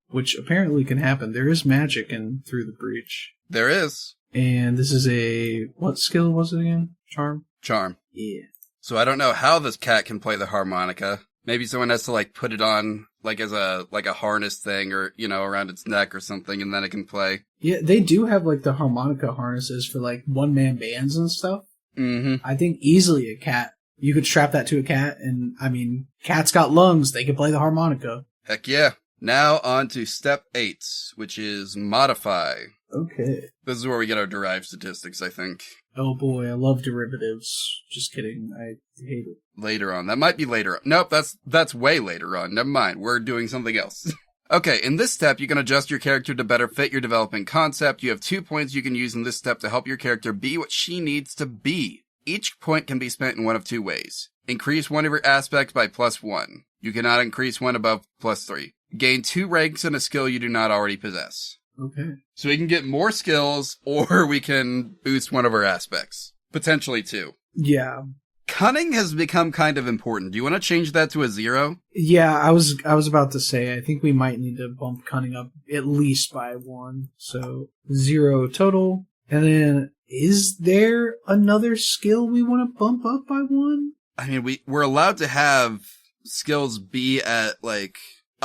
Which apparently can happen. There is magic in Through the Breach. There is. And this is what skill was it again? Charm? Charm. Yeah. So I don't know how this cat can play the harmonica. Maybe someone has to put it on as a harness thing, or around its neck or something, and then it can play. Yeah, they do have the harmonica harnesses for one-man bands and stuff. Mm-hmm. I think easily a cat. You could strap that to a cat, and cats got lungs. They can play the harmonica. Heck yeah. Now on to step 8, which is modify. Okay. This is where we get our derived statistics, I think. Oh boy, I love derivatives. Just kidding. I hate it. Later on. That might be later on. Nope, that's way later on. Never mind. We're doing something else. Okay, in this step, you can adjust your character to better fit your developing concept. You have 2 points you can use in this step to help your character be what she needs to be. Each point can be spent in one of 2 ways. Increase one of your aspects by +1. You cannot increase one above +3. Gain 2 ranks in a skill you do not already possess. Okay. So we can get more skills, or we can boost one of our aspects. Potentially 2. Yeah. Cunning has become kind of important. Do you want to change that to a 0? Yeah, I was about to say, I think we might need to bump cunning up at least by 1. So 0 total. And then, is there another skill we want to bump up by 1? I mean, we're allowed to have skills be at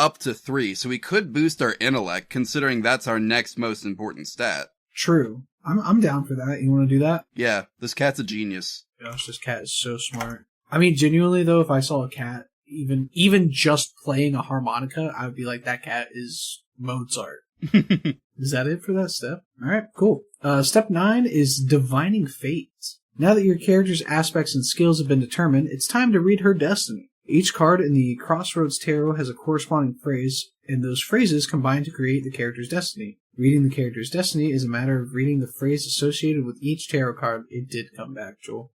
up to 3, so we could boost our intellect, considering that's our next most important stat. True. I'm down for that. You want to do that? Yeah, this cat's a genius. Gosh, this cat is so smart. I mean, genuinely though, if I saw a cat, even just playing a harmonica, I would be like, that cat is Mozart. Is that it for that step? Alright, cool. Step 9 is divining fate. Now that your character's aspects and skills have been determined, it's time to read her destiny. Each card in the Crossroads Tarot has a corresponding phrase, and those phrases combine to create the character's destiny. Reading the character's destiny is a matter of reading the phrase associated with each tarot card. It did come back, Joel.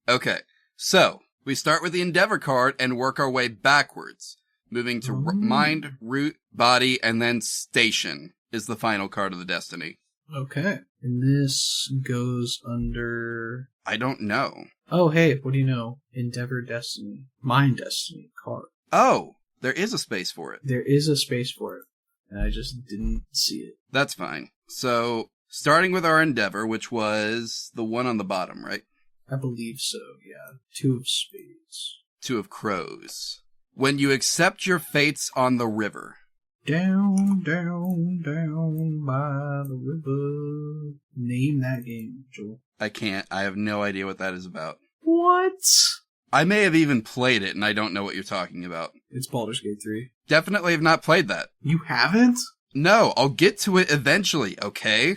Okay, so we start with the Endeavor card and work our way backwards, moving to Mind, Root, Body, and then Station is the final card of the destiny. Okay. And this goes under... I don't know. Oh, hey, what do you know? Endeavor Destiny. Mind Destiny card. Oh, there is a space for it. There is a space for it. And I just didn't see it. That's fine. So, starting with our Endeavor, which was the one on the bottom, right? I believe so, yeah. 2 of spades. 2 of crows. When you accept your fates on the river. Down, down, down by the river. Name that game, Joel. I can't. I have no idea what that is about. What? I may have even played it, and I don't know what you're talking about. It's Baldur's Gate 3. Definitely have not played that. You haven't? No, I'll get to it eventually, okay?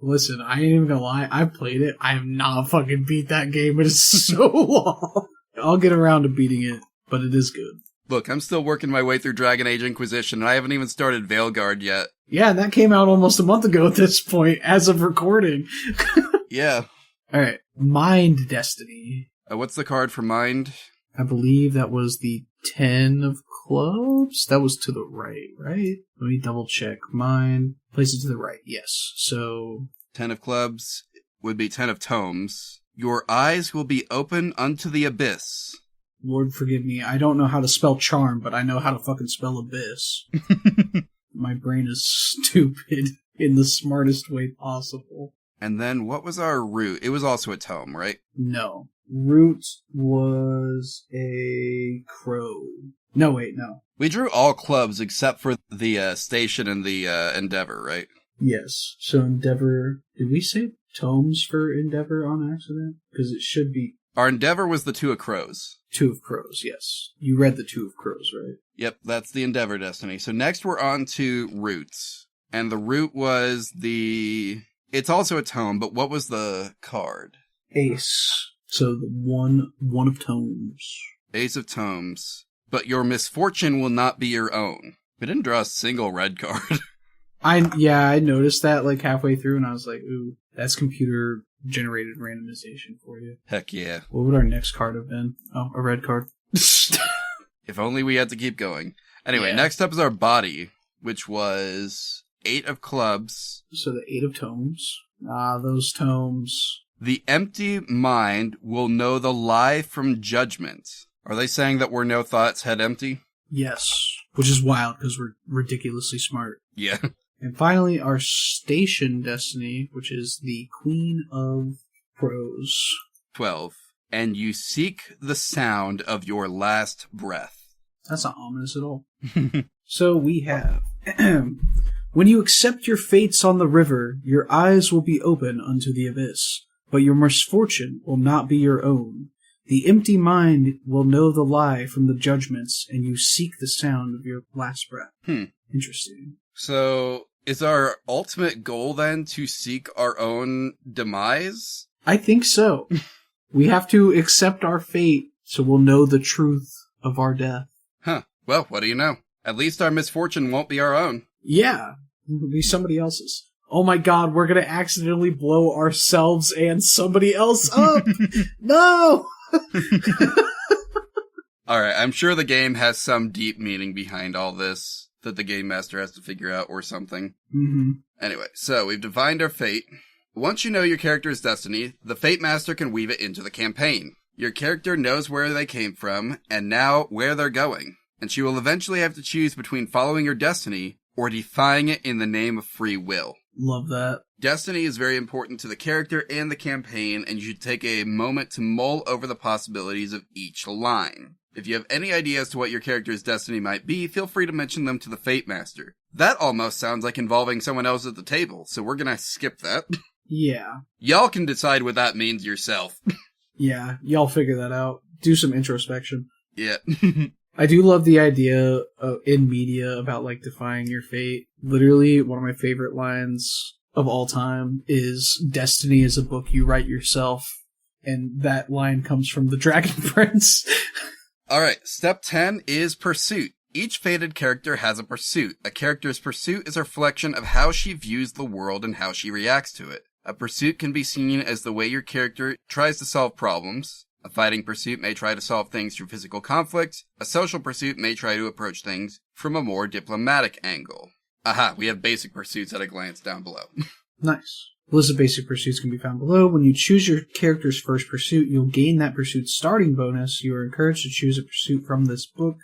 Listen, I ain't even gonna lie. I played it. I have not fucking beat that game. It is so long. I'll get around to beating it, but it is good. Look, I'm still working my way through Dragon Age Inquisition, and I haven't even started Veilguard yet. Yeah, and that came out almost a month ago at this point, as of recording. Yeah. Alright, Mind Destiny. What's the card for Mind? I believe that was the 10 of clubs? That was to the right, right? Let me double check. Mind, place it to the right, yes. So... 10 of clubs would be 10 of tomes. Your eyes will be open unto the abyss. Lord forgive me, I don't know how to spell charm, but I know how to fucking spell abyss. My brain is stupid in the smartest way possible. And then what was our root? It was also a tome, right? No. Root was a crow. No, wait, no. We drew all clubs except for the Station and the Endeavor, right? Yes. So Endeavor... Did we say tomes for Endeavor on accident? Because it should be... Our Endeavor was the 2 of crows. 2 of crows, yes. You read the 2 of crows, right? Yep, that's the Endeavor Destiny. So next we're on to Roots. And the root was the... It's also a tome, but what was the card? Ace. So the one of tomes. Ace of tomes. But your misfortune will not be your own. We didn't draw a single red card. I noticed that like halfway through, and I was like, ooh, that's computer-generated randomization for you. Heck yeah. What would our next card have been? Oh, a red card. If only we had to keep going. Anyway, Next up is our body, which was 8 of clubs. So the 8 of tomes. Those tomes. The empty mind will know the lie from judgment. Are they saying that we're no thoughts head empty? Yes. Which is wild, because we're ridiculously smart. Yeah. And finally, our Station Destiny, which is the Queen of Crows. 12. And you seek the sound of your last breath. That's not ominous at all. So we have... When you accept your fates on the river, your eyes will be open unto the abyss, but your misfortune will not be your own. The empty mind will know the lie from the judgments, and you seek the sound of your last breath. Interesting. So, is our ultimate goal then to seek our own demise? I think so. We have to accept our fate, so we'll know the truth of our death. Huh. Well, what do you know? At least our misfortune won't be our own. Yeah. It'll be somebody else's. Oh my god, we're gonna accidentally blow ourselves and somebody else up! No! Alright, I'm sure the game has some deep meaning behind all this that the game master has to figure out or something. Mm-hmm. Anyway, so we've defined our fate. Once you know your character's destiny, the Fate Master can weave it into the campaign. Your character knows where they came from, and now where they're going. And she will eventually have to choose between following your destiny or defying it in the name of free will. Love that. Destiny is very important to the character and the campaign, and you should take a moment to mull over the possibilities of each line. If you have any idea as to what your character's destiny might be, feel free to mention them to the Fate Master. That almost sounds like involving someone else at the table, so we're gonna skip that. Yeah. Y'all can decide what that means yourself. Yeah, y'all figure that out. Do some introspection. Yeah. I do love the idea in media about, like, defying your fate. Literally, one of my favorite lines of all time is, "Destiny is a book you write yourself." And that line comes from the Dragon Prince. Alright, step 10 is pursuit. Each fated character has a pursuit. A character's pursuit is a reflection of how she views the world and how she reacts to it. A pursuit can be seen as the way your character tries to solve problems. A fighting pursuit may try to solve things through physical conflict. A social pursuit may try to approach things from a more diplomatic angle. Aha, we have basic pursuits at a glance down below. Nice. The list of basic pursuits can be found below. When you choose your character's first pursuit, you'll gain that pursuit's starting bonus. You are encouraged to choose a pursuit from this book,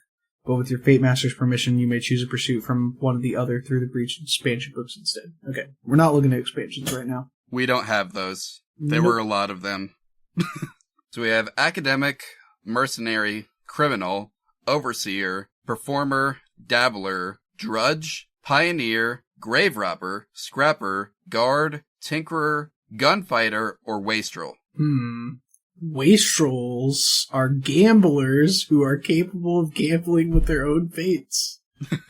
but with your Fate Master's permission, you may choose a pursuit from one of the other Through the Breach expansion books instead. Okay, we're not looking at expansions right now. We don't have those. There were a lot of them. So we have academic, mercenary, criminal, overseer, performer, dabbler, drudge, pioneer, grave robber, scrapper, guard, tinkerer, gunfighter, or wastrel. Wastrels are gamblers who are capable of gambling with their own fates.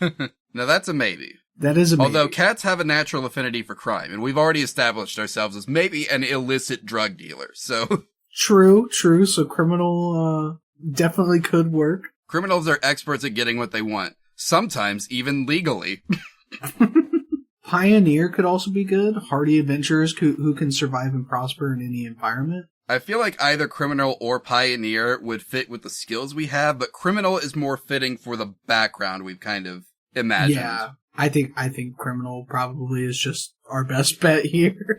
Now that's a maybe. That is a maybe. Although cats have a natural affinity for crime, and we've already established ourselves as maybe an illicit drug dealer, so... True. So criminal definitely could work. Criminals are experts at getting what they want. Sometimes even legally. Pioneer could also be good. Hardy adventurers who can survive and prosper in any environment. I feel like either criminal or pioneer would fit with the skills we have, but criminal is more fitting for the background we've kind of imagined. Yeah, I think criminal probably is just our best bet here.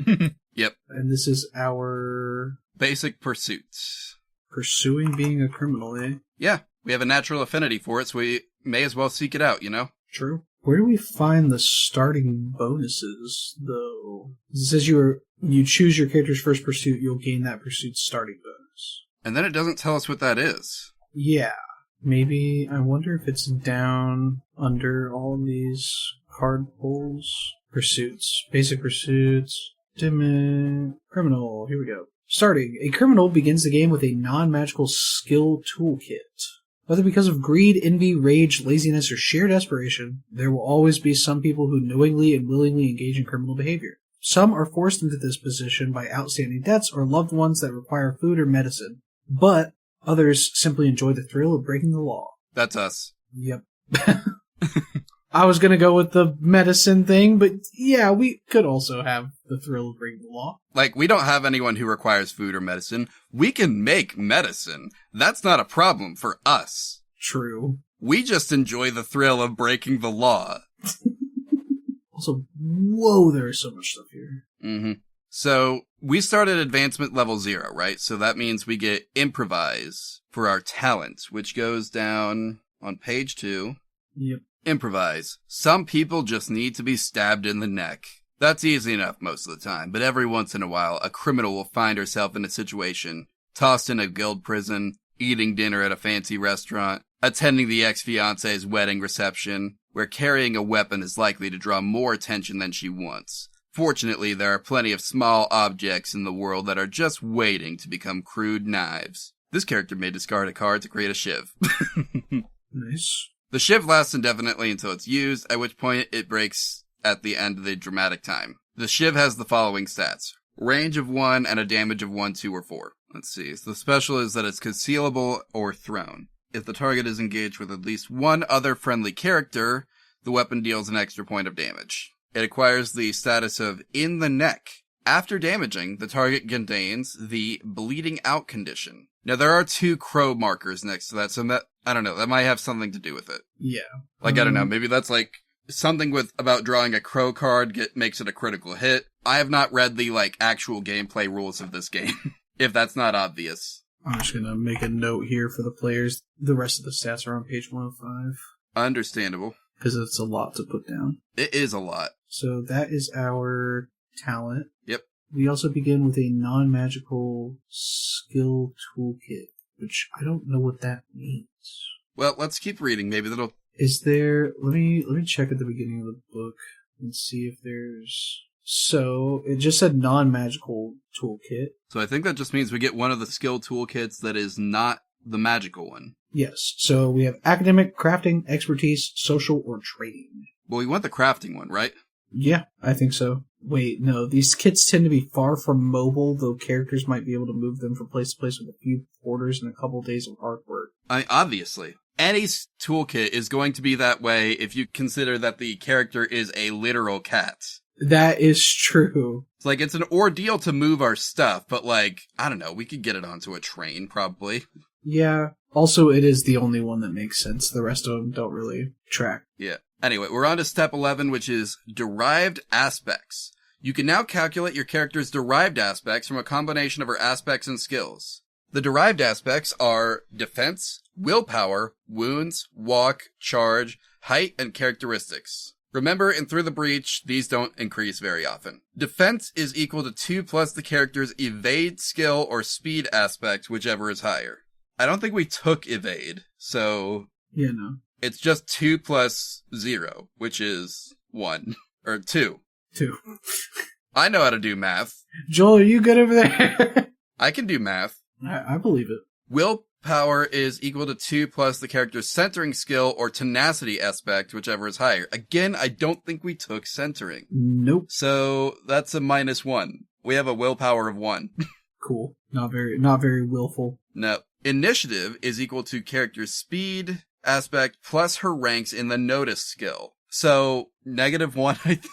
Yep. And this is our... basic pursuits. Pursuing being a criminal, eh? Yeah, we have a natural affinity for it, so we may as well seek it out, you know? True. Where do we find the starting bonuses, though? It says you choose your character's first pursuit, you'll gain that pursuit's starting bonus. And then it doesn't tell us what that is. Yeah. Maybe, I wonder if it's down under all of these card pulls. Pursuits. Basic pursuits. Criminal. Here we go. Starting. A criminal begins the game with a non-magical skill toolkit. Whether because of greed, envy, rage, laziness, or sheer desperation, there will always be some people who knowingly and willingly engage in criminal behavior. Some are forced into this position by outstanding debts or loved ones that require food or medicine, but others simply enjoy the thrill of breaking the law. That's us. Yep. I was going to go with the medicine thing, but yeah, we could also have the thrill of breaking the law. Like, we don't have anyone who requires food or medicine. We can make medicine. That's not a problem for us. True. We just enjoy the thrill of breaking the law. Also, whoa, there's so much stuff here. Mm-hmm. So, we start at advancement level 0, right? So that means we get improvise for our talent, which goes down on page 2. Yep. Improvise. Some people just need to be stabbed in the neck. That's easy enough most of the time, but every once in a while, a criminal will find herself in a situation, tossed in a guild prison, eating dinner at a fancy restaurant, attending the ex-fiance's wedding reception, where carrying a weapon is likely to draw more attention than she wants. Fortunately, there are plenty of small objects in the world that are just waiting to become crude knives. This character may discard a card to create a shiv. Nice. The shiv lasts indefinitely until it's used, at which point it breaks at the end of the dramatic time. The shiv has the following stats. Range of 1 and a damage of 1, 2, or 4. Let's see. So the special is that it's concealable or thrown. If the target is engaged with at least one other friendly character, the weapon deals an extra point of damage. It acquires the status of in the neck. After damaging, the target contains the bleeding out condition. Now, there are 2 crow markers next to that, so that, I don't know, that might have something to do with it. Yeah. Like, I don't know, maybe that's like something about drawing a crow card makes it a critical hit. I have not read the, actual gameplay rules of this game, if that's not obvious. I'm just gonna make a note here for the players. The rest of the stats are on page 105. Understandable. Because it's a lot to put down. It is a lot. So that is our talent. Yep. We also begin with a non-magical skill toolkit. which I don't know what that means. Well, let's keep reading. Maybe that'll... Is there... Let me check at the beginning of the book and see if there's... So, it just said non-magical toolkit. So I think that just means we get one of the skill toolkits that is not the magical one. Yes. So we have academic, crafting, expertise, social, or trading. Well, we want the crafting one, right? Yeah, I think so. Wait, no. These kits tend to be far from mobile, though characters might be able to move them from place to place with a few orders and a couple days of hard work. Obviously. Any toolkit is going to be that way if you consider that the character is a literal cat. That is true. It's like, it's an ordeal to move our stuff, but like, I don't know, we could get it onto a train, probably. Yeah. Also, it is the only one that makes sense. The rest of them don't really track. Yeah. Anyway, we're on to step 11, which is derived aspects. You can now calculate your character's derived aspects from a combination of her aspects and skills. The derived aspects are defense, willpower, wounds, walk, charge, height, and characteristics. Remember, in Through the Breach, these don't increase very often. Defense is equal to 2 plus the character's evade, skill, or speed aspect, whichever is higher. I don't think we took evade, so... Yeah, no. It's just 2 plus 0, which is 1. Or 2. 2. I know how to do math. Joel, are you good over there? I can do math. I believe it. Willpower is equal to 2 plus the character's centering skill or tenacity aspect, whichever is higher. Again, I don't think we took centering. Nope. So that's a -1. We have a willpower of 1. Cool. Not very willful. No. Initiative is equal to character's speed aspect plus her ranks in the notice skill. So -1, I think.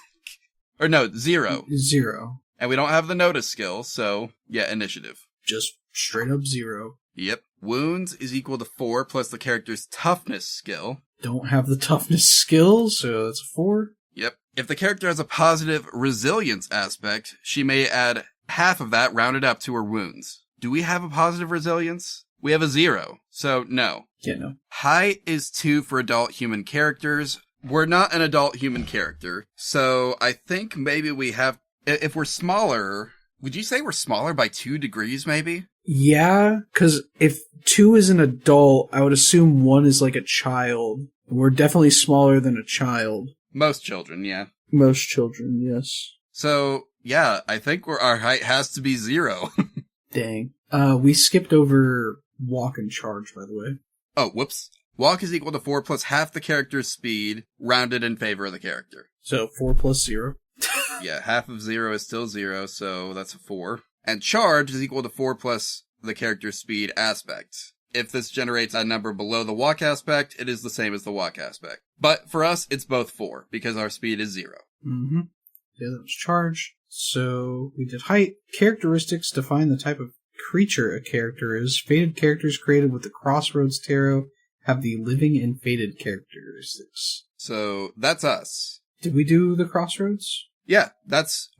Or no, 0. 0. And we don't have the notice skill, so yeah, initiative. Just straight up 0. Yep. Wounds is equal to 4 plus the character's toughness skill. Don't have the toughness skill, so that's a 4. Yep. If the character has a positive resilience aspect, she may add half of that rounded up to her wounds. Do we have a positive resilience? We have a 0, so no. Yeah, no. Height is 2 for adult human characters. We're not an adult human character, so I think maybe we have... If we're smaller... Would you say we're smaller by 2 degrees, maybe? Yeah, because if 2 is an adult, I would assume 1 is like a child. We're definitely smaller than a child. Most children, yeah. Most children, yes. So, yeah, I think our height has to be 0. Dang. We skipped over walk and charge, by the way. Oh, whoops. Walk is equal to 4 plus half the character's speed, rounded in favor of the character. So 4 plus 0. Yeah, half of 0 is still 0, so that's a 4. And charge is equal to 4 plus the character's speed aspect. If this generates a number below the walk aspect, it is the same as the walk aspect. But for us, it's both 4, because our speed is 0. Mm-hmm. Yeah, that was charge. So we did height. Characteristics define the type of creature a character is. Fated characters created with the Crossroads Tarot have the living and fated characteristics. So that's us. Did we do the Crossroads? Yeah,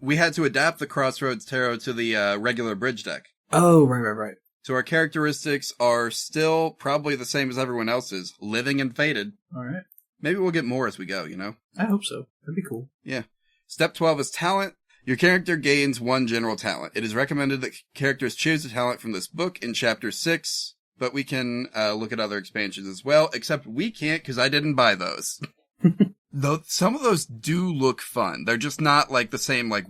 we had to adapt the Crossroads Tarot to the regular bridge deck. Oh, right. So our characteristics are still probably the same as everyone else's, living and fated. Alright. Maybe we'll get more as we go, you know? I hope so. That'd be cool. Yeah. Step 12 is talent. Your character gains 1 general talent. It is recommended that characters choose a talent from this book in Chapter 6, but we can look at other expansions as well, except we can't because I didn't buy those. Though some of those do look fun. They're just not like the same like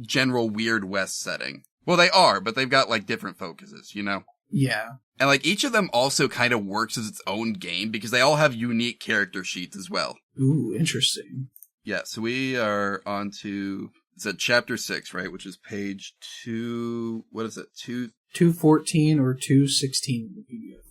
general Weird West setting. Well, they are, but they've got like different focuses, you know? Yeah. And like each of them also kind of works as its own game because they all have unique character sheets as well. Ooh, interesting. Yeah, so we are on to, it's at Chapter 6, right? Which is page 2, what is it? 214 or 216 in the PDF.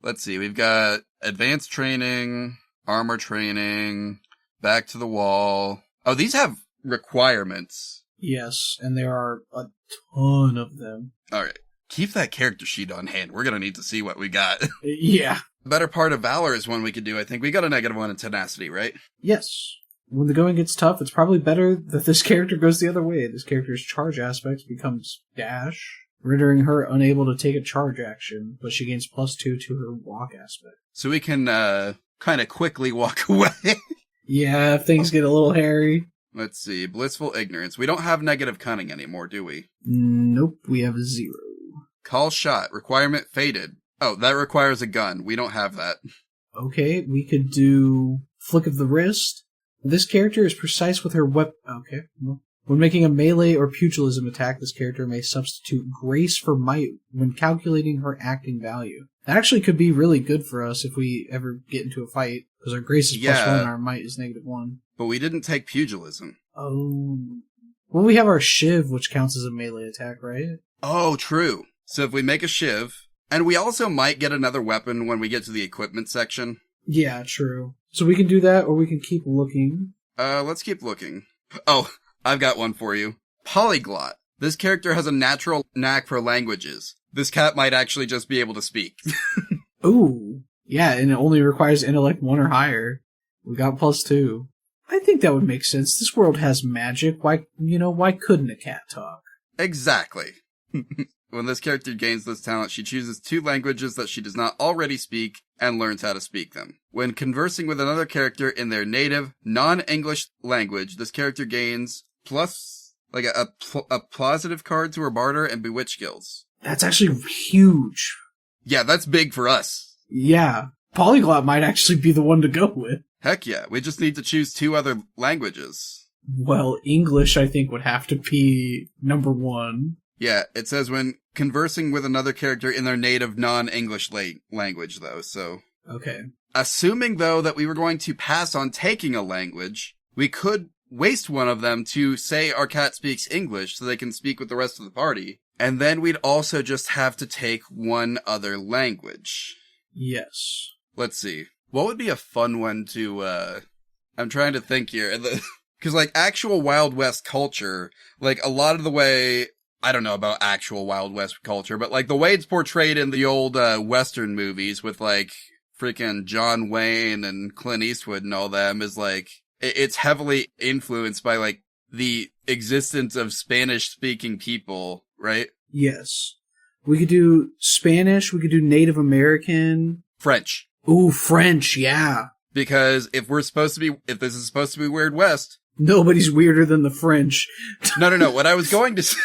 Let's see, we've got advanced training, armor training, back to the wall. Oh, these have requirements. Yes, and there are a ton of them. All right. Keep that character sheet on hand. We're going to need to see what we got. Yeah. Better part of Valor is one we could do, I think. We got a -1 in tenacity, right? Yes. When the going gets tough, it's probably better that this character goes the other way. This character's charge aspect becomes dash, rendering her unable to take a charge action, but she gains +2 to her walk aspect. So we can kind of quickly walk away. Yeah, if things get a little hairy. Let's see. Blissful Ignorance. We don't have negative cunning anymore, do we? Nope, we have a 0. Call shot. Requirement faded. Oh, that requires a gun. We don't have that. Okay, we could do flick of the wrist. This character is precise with her weapon. Okay. Well, when making a melee or pugilism attack, this character may substitute grace for might when calculating her acting value. That actually could be really good for us if we ever get into a fight, because our grace is +1 and our might is -1. But we didn't take pugilism. Oh. Well, we have our shiv, which counts as a melee attack, right? Oh, true. So if we make a shiv, and we also might get another weapon when we get to the equipment section. Yeah, true. So we can do that, or we can keep looking. Let's keep looking. Oh, I've got one for you. Polyglot. This character has a natural knack for languages. This cat might actually just be able to speak. Ooh. Yeah, and it only requires intellect 1 or higher. We got +2. I think that would make sense. This world has magic. Why couldn't a cat talk? Exactly. When this character gains this talent, she chooses 2 languages that she does not already speak and learns how to speak them. When conversing with another character in their native, non-English language, this character gains a positive card to her barter and bewitch skills. That's actually huge. Yeah, that's big for us. Yeah. Polyglot might actually be the one to go with. Heck yeah, we just need to choose 2 other languages. Well, English, I think, would have to be number 1. Yeah, it says when conversing with another character in their native non-English language, though, so... Okay. Assuming, though, that we were going to pass on taking a language, we could waste one of them to say our cat speaks English so they can speak with the rest of the party, and then we'd also just have to take one other language. Yes. Let's see. What would be a fun one to, I'm trying to think here. Because, actual Wild West culture, a lot of the way... I don't know about actual Wild West culture, but, the way it's portrayed in the old, Western movies with, freaking John Wayne and Clint Eastwood and all them is, it's heavily influenced by, the existence of Spanish-speaking people, right? Yes. We could do Spanish, we could do Native American. French. Ooh, French, yeah. Because if this is supposed to be Weird West... Nobody's weirder than the French. No. What I was going to say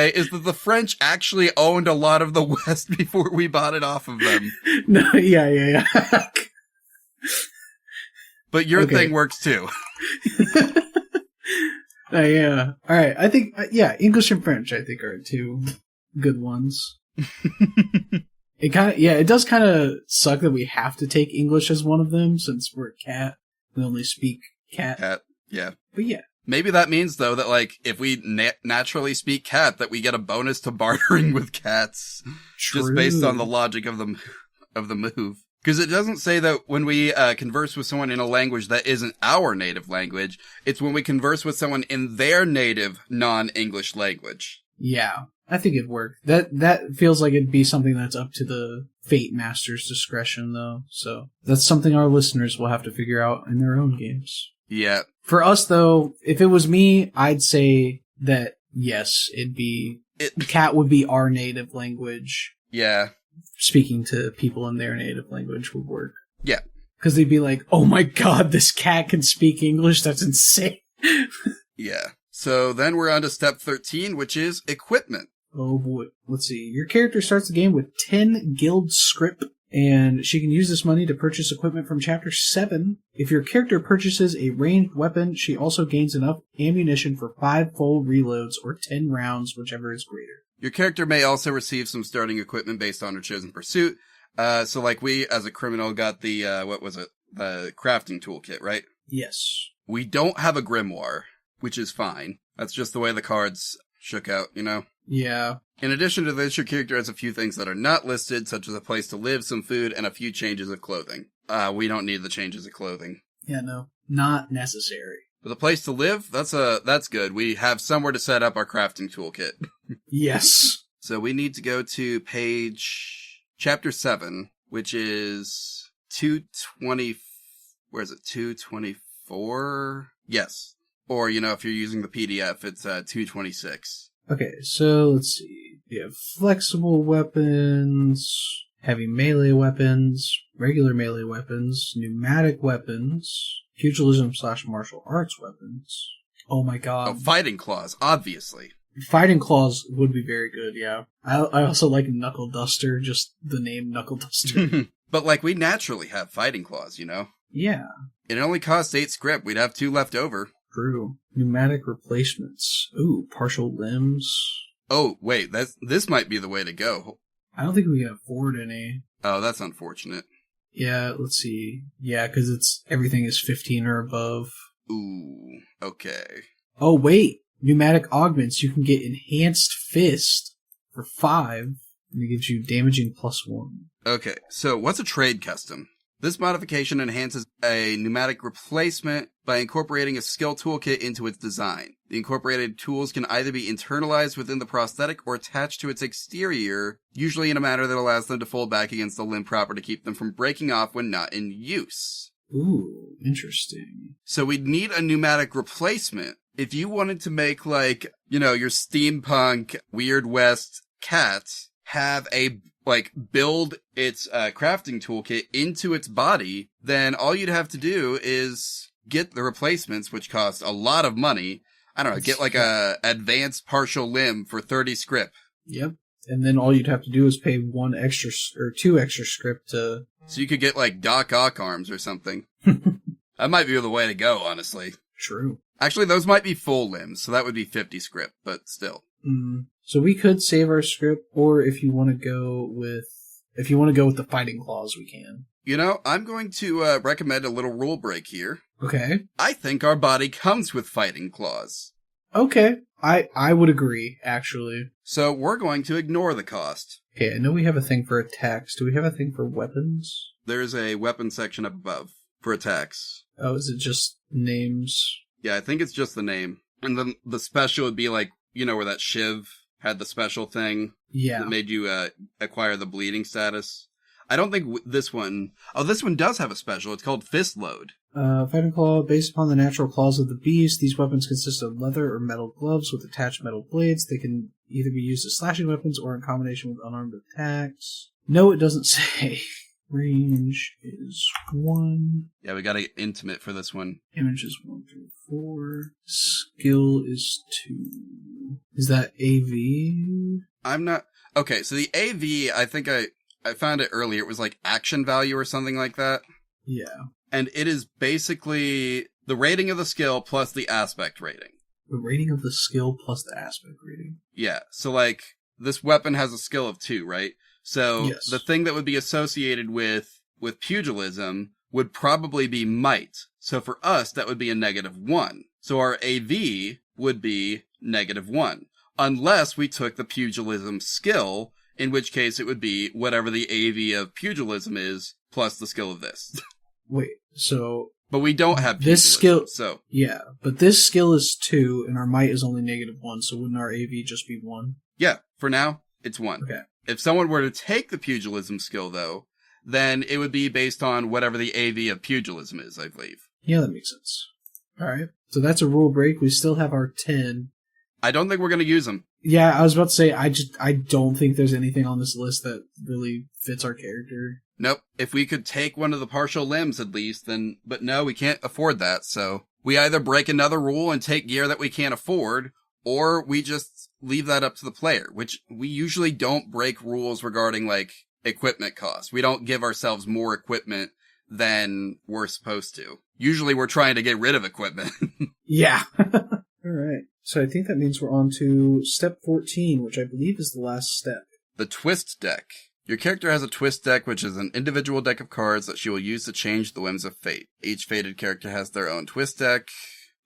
is that the French actually owned a lot of the West before we bought it off of them. No, yeah. But your thing works too. Yeah. All right. I think, English and French, I think, are 2 good ones. It does kind of suck that we have to take English as one of them since we're a cat. We only speak cat. Cat, yeah. But yeah. Maybe that means, though, that, if we naturally speak cat, that we get a bonus to bartering with cats. True. Just based on the logic of the move. Because it doesn't say that when we converse with someone in a language that isn't our native language, it's when we converse with someone in their native non-English language. Yeah, I think it'd work. That feels like it'd be something that's up to the Fate Master's discretion, though. So that's something our listeners will have to figure out in their own games. Yeah. For us, though, if it was me, I'd say that, yes, cat would be our native language. Yeah. Speaking to people in their native language would work. Yeah. Because they'd be like, oh my god, this cat can speak English? That's insane. Yeah. So then we're on to step 13, which is equipment. Oh boy. Let's see. Your character starts the game with 10 guild script, and she can use this money to purchase equipment from Chapter 7. If your character purchases a ranged weapon, she also gains enough ammunition for 5 full reloads or 10 rounds, whichever is greater. Your character may also receive some starting equipment based on her chosen pursuit. So we, as a criminal, got the, the crafting toolkit, right? Yes. We don't have a grimoire, which is fine. That's just the way the cards shook out, you know? Yeah. In addition to this, your character has a few things that are not listed, such as a place to live, some food, and a few changes of clothing. We don't need the changes of clothing. Yeah, no. Not necessary. But the place to live, that's good. We have somewhere to set up our crafting toolkit. Yes. So we need to go to chapter 7, which is 220, where is it, 224? Yes. Or, if you're using the PDF, it's 226. Okay, so let's see. We have flexible weapons, heavy melee weapons, regular melee weapons, pneumatic weapons, pugilism/martial arts weapons. Oh my god. Oh, fighting claws, obviously. Fighting Claws would be very good, yeah. I also like Knuckle Duster, just the name Knuckle Duster. But, like, we naturally have Fighting Claws, you know? Yeah. It only costs 8 script. We'd have 2 left over. True. Pneumatic replacements. Ooh, partial limbs. Oh, wait, this might be the way to go. I don't think we can afford any. Oh, that's unfortunate. Yeah, let's see. Yeah, because everything is 15 or above. Ooh, okay. Oh, wait. Pneumatic augments. You can get Enhanced Fist for 5, and it gives you damaging +1. Okay, so what's a trade custom? This modification enhances a pneumatic replacement by incorporating a skill toolkit into its design. The incorporated tools can either be internalized within the prosthetic or attached to its exterior, usually in a manner that allows them to fold back against the limb proper to keep them from breaking off when not in use. Ooh, interesting. So we'd need a pneumatic replacement. If you wanted to make, like, you know, your steampunk Weird West cat have build its crafting toolkit into its body, then all you'd have to do is get the replacements, which cost a lot of money. I don't know, get like a advanced partial limb for 30 script. Yep. And then all you'd have to do is pay 1 extra or 2 extra script to... So you could get like Doc Ock arms or something. That might be the way to go, honestly. True. Actually, those might be full limbs, so that would be 50 script, but still. So we could save our script, or if you want to go with the Fighting Claws, we can. You know, I'm going to recommend a little rule break here. Okay. I think our body comes with Fighting Claws. Okay. I would agree, actually. So we're going to ignore the cost. Okay, I know we have a thing for attacks. Do we have a thing for weapons? There's a weapon section up above for attacks. Oh, is it just names? Yeah, I think it's just the name. And then the special would be like, you know, where that Shiv had the special thing that made you acquire the bleeding status. I don't think this one... Oh, this one does have a special. It's called Fist Load. Fighting Claw, based upon the natural claws of the beast, these weapons consist of leather or metal gloves with attached metal blades. They can either be used as slashing weapons or in combination with unarmed attacks. No, it doesn't say. Range is 1. Yeah, we gotta get intimate for this one. Damage is 1 through 4. Skill is 2. Is that AV? I'm not... Okay, so the AV, I think I found it earlier. It was like action value or something like that. Yeah. And it is basically the rating of the skill plus the aspect rating. The rating of the skill plus the aspect rating. Yeah, so like, this weapon has a skill of 2, right? So yes. The thing that would be associated with pugilism would probably be might. So for us, that would be a -1. So our AV would be -1. Unless we took the pugilism skill, in which case it would be whatever the AV of pugilism is, plus the skill of this. Wait, so... But we don't have this skill, so... Yeah, but this skill is 2, and our might is only -1, so wouldn't our AV just be 1? Yeah, for now, it's 1. Okay. If someone were to take the pugilism skill, though, then it would be based on whatever the AV of pugilism is, I believe. Yeah, that makes sense. Alright, so that's a rule break. We still have our 10. I don't think we're going to use them. Yeah, I was about to say, I don't think there's anything on this list that really fits our character. Nope. If we could take one of the partial limbs at least, then... But no, we can't afford that, so... We either break another rule and take gear that we can't afford, or we just leave that up to the player, which we usually don't break rules regarding, like, equipment costs. We don't give ourselves more equipment than we're supposed to. Usually we're trying to get rid of equipment. Yeah. Alright. So I think that means we're on to step 14, which I believe is the last step. The twist deck. Your character has a twist deck, which is an individual deck of cards that she will use to change the whims of fate. Each fated character has their own twist deck.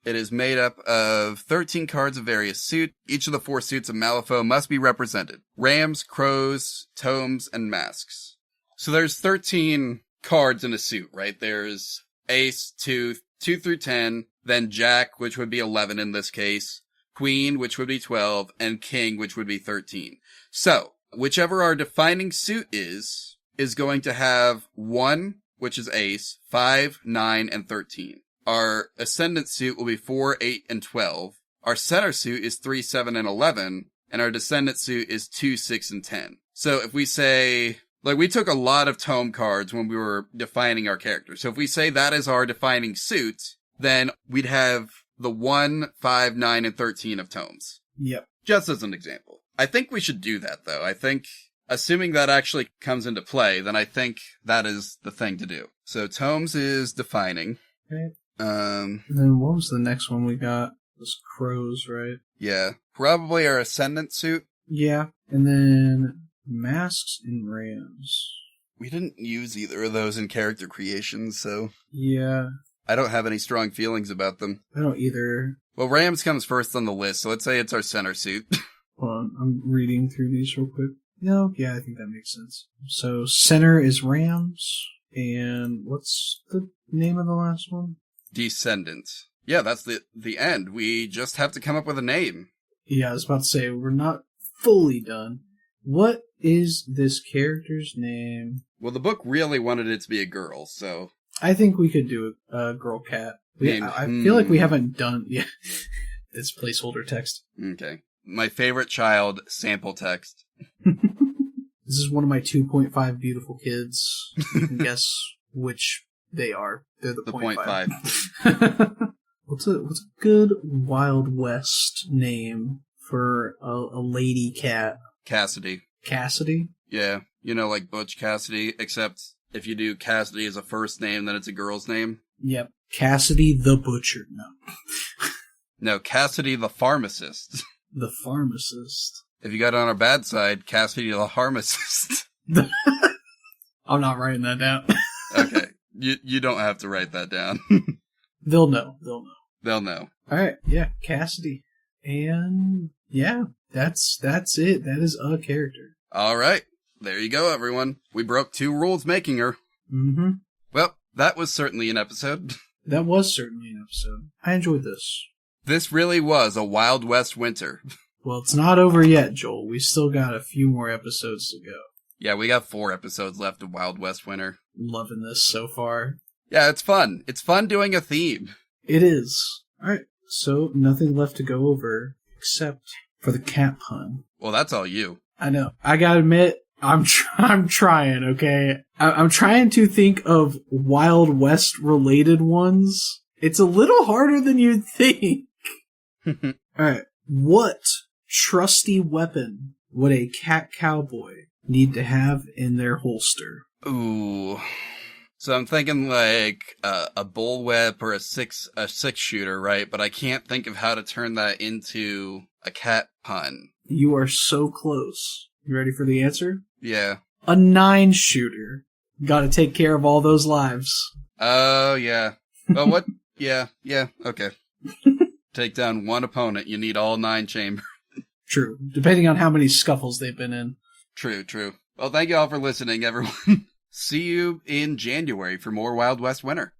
It is made up of 13 cards of various suits. Each of the 4 suits of Malifaux must be represented. Rams, crows, tomes, and masks. So there's 13 cards in a suit, right? There's Ace, 2 through 10, then Jack, which would be 11 in this case, Queen, which would be 12, and King, which would be 13. So, whichever our defining suit is going to have 1, which is Ace, 5, 9, and 13. Our ascendant suit will be 4, 8, and 12. Our center suit is 3, 7, and 11. And our descendant suit is 2, 6, and 10. So if we say, like, we took a lot of tome cards when we were defining our character. So if we say that is our defining suit, then we'd have the 1, 5, 9, and 13 of tomes. Yep. Just as an example. I think we should do that, though. I think, assuming that actually comes into play, then I think that is the thing to do. So tomes is defining. Okay. And then what was the next one we got? It was crows, right? Yeah. Probably our ascendant suit. Yeah. And then masks and rams. We didn't use either of those in character creation, so... Yeah. I don't have any strong feelings about them. I don't either. Well, Rams comes first on the list, so let's say it's our center suit. Hold on, I'm reading through these real quick. No, yeah, I think that makes sense. So, center is Rams, and what's the name of the last one? Descendant. Yeah, that's the end. We just have to come up with a name. Yeah, I was about to say, we're not fully done. What is this character's name? Well, the book really wanted it to be a girl, so... I think we could do a girl cat. I feel like we haven't done... Yeah, it's placeholder text. Okay. My favorite child, sample text. This is one of my 2.5 beautiful kids. You can guess which they are. They're the 0.5. What's a good Wild West name for a lady cat? Cassidy. Cassidy? Yeah. You know, like Butch Cassidy, except if you do Cassidy as a first name, then it's a girl's name. Yep. Cassidy the Butcher. No. No, Cassidy the Pharmacist. The Pharmacist. If you got on our bad side, Cassidy the Pharmacist. I'm not writing that down. Okay. You don't have to write that down. They'll know. They'll know. Alright, yeah, Cassidy. And yeah, that's it. That is a character. Alright. There you go, everyone. We broke 2 rules making her. Mm-hmm. Well, that was certainly an episode. That was certainly an episode. I enjoyed this. This really was a Wild West winter. Well, it's not over yet, Joel. We still got a few more episodes to go. Yeah, we got 4 episodes left of Wild West winter. Loving this so far. Yeah, it's fun. It's fun doing a theme. It is. Alright, so nothing left to go over except for the cat pun. Well, that's all you. I know. I gotta admit, I'm trying, okay? I'm trying to think of Wild West related ones. It's a little harder than you'd think. Alright. What trusty weapon would a cat cowboy need to have in their holster? Ooh. So I'm thinking like a bullwhip or a six shooter, right? But I can't think of how to turn that into a cat pun. You are so close. You ready for the answer? Yeah. A 9 shooter. Gotta take care of all those lives. Oh, yeah. Well, what? Yeah, okay. Take down 1 opponent, you need all 9 chambers. True. Depending on how many scuffles they've been in. True. Well, thank you all for listening, everyone. See you in January for more Wild West Winter.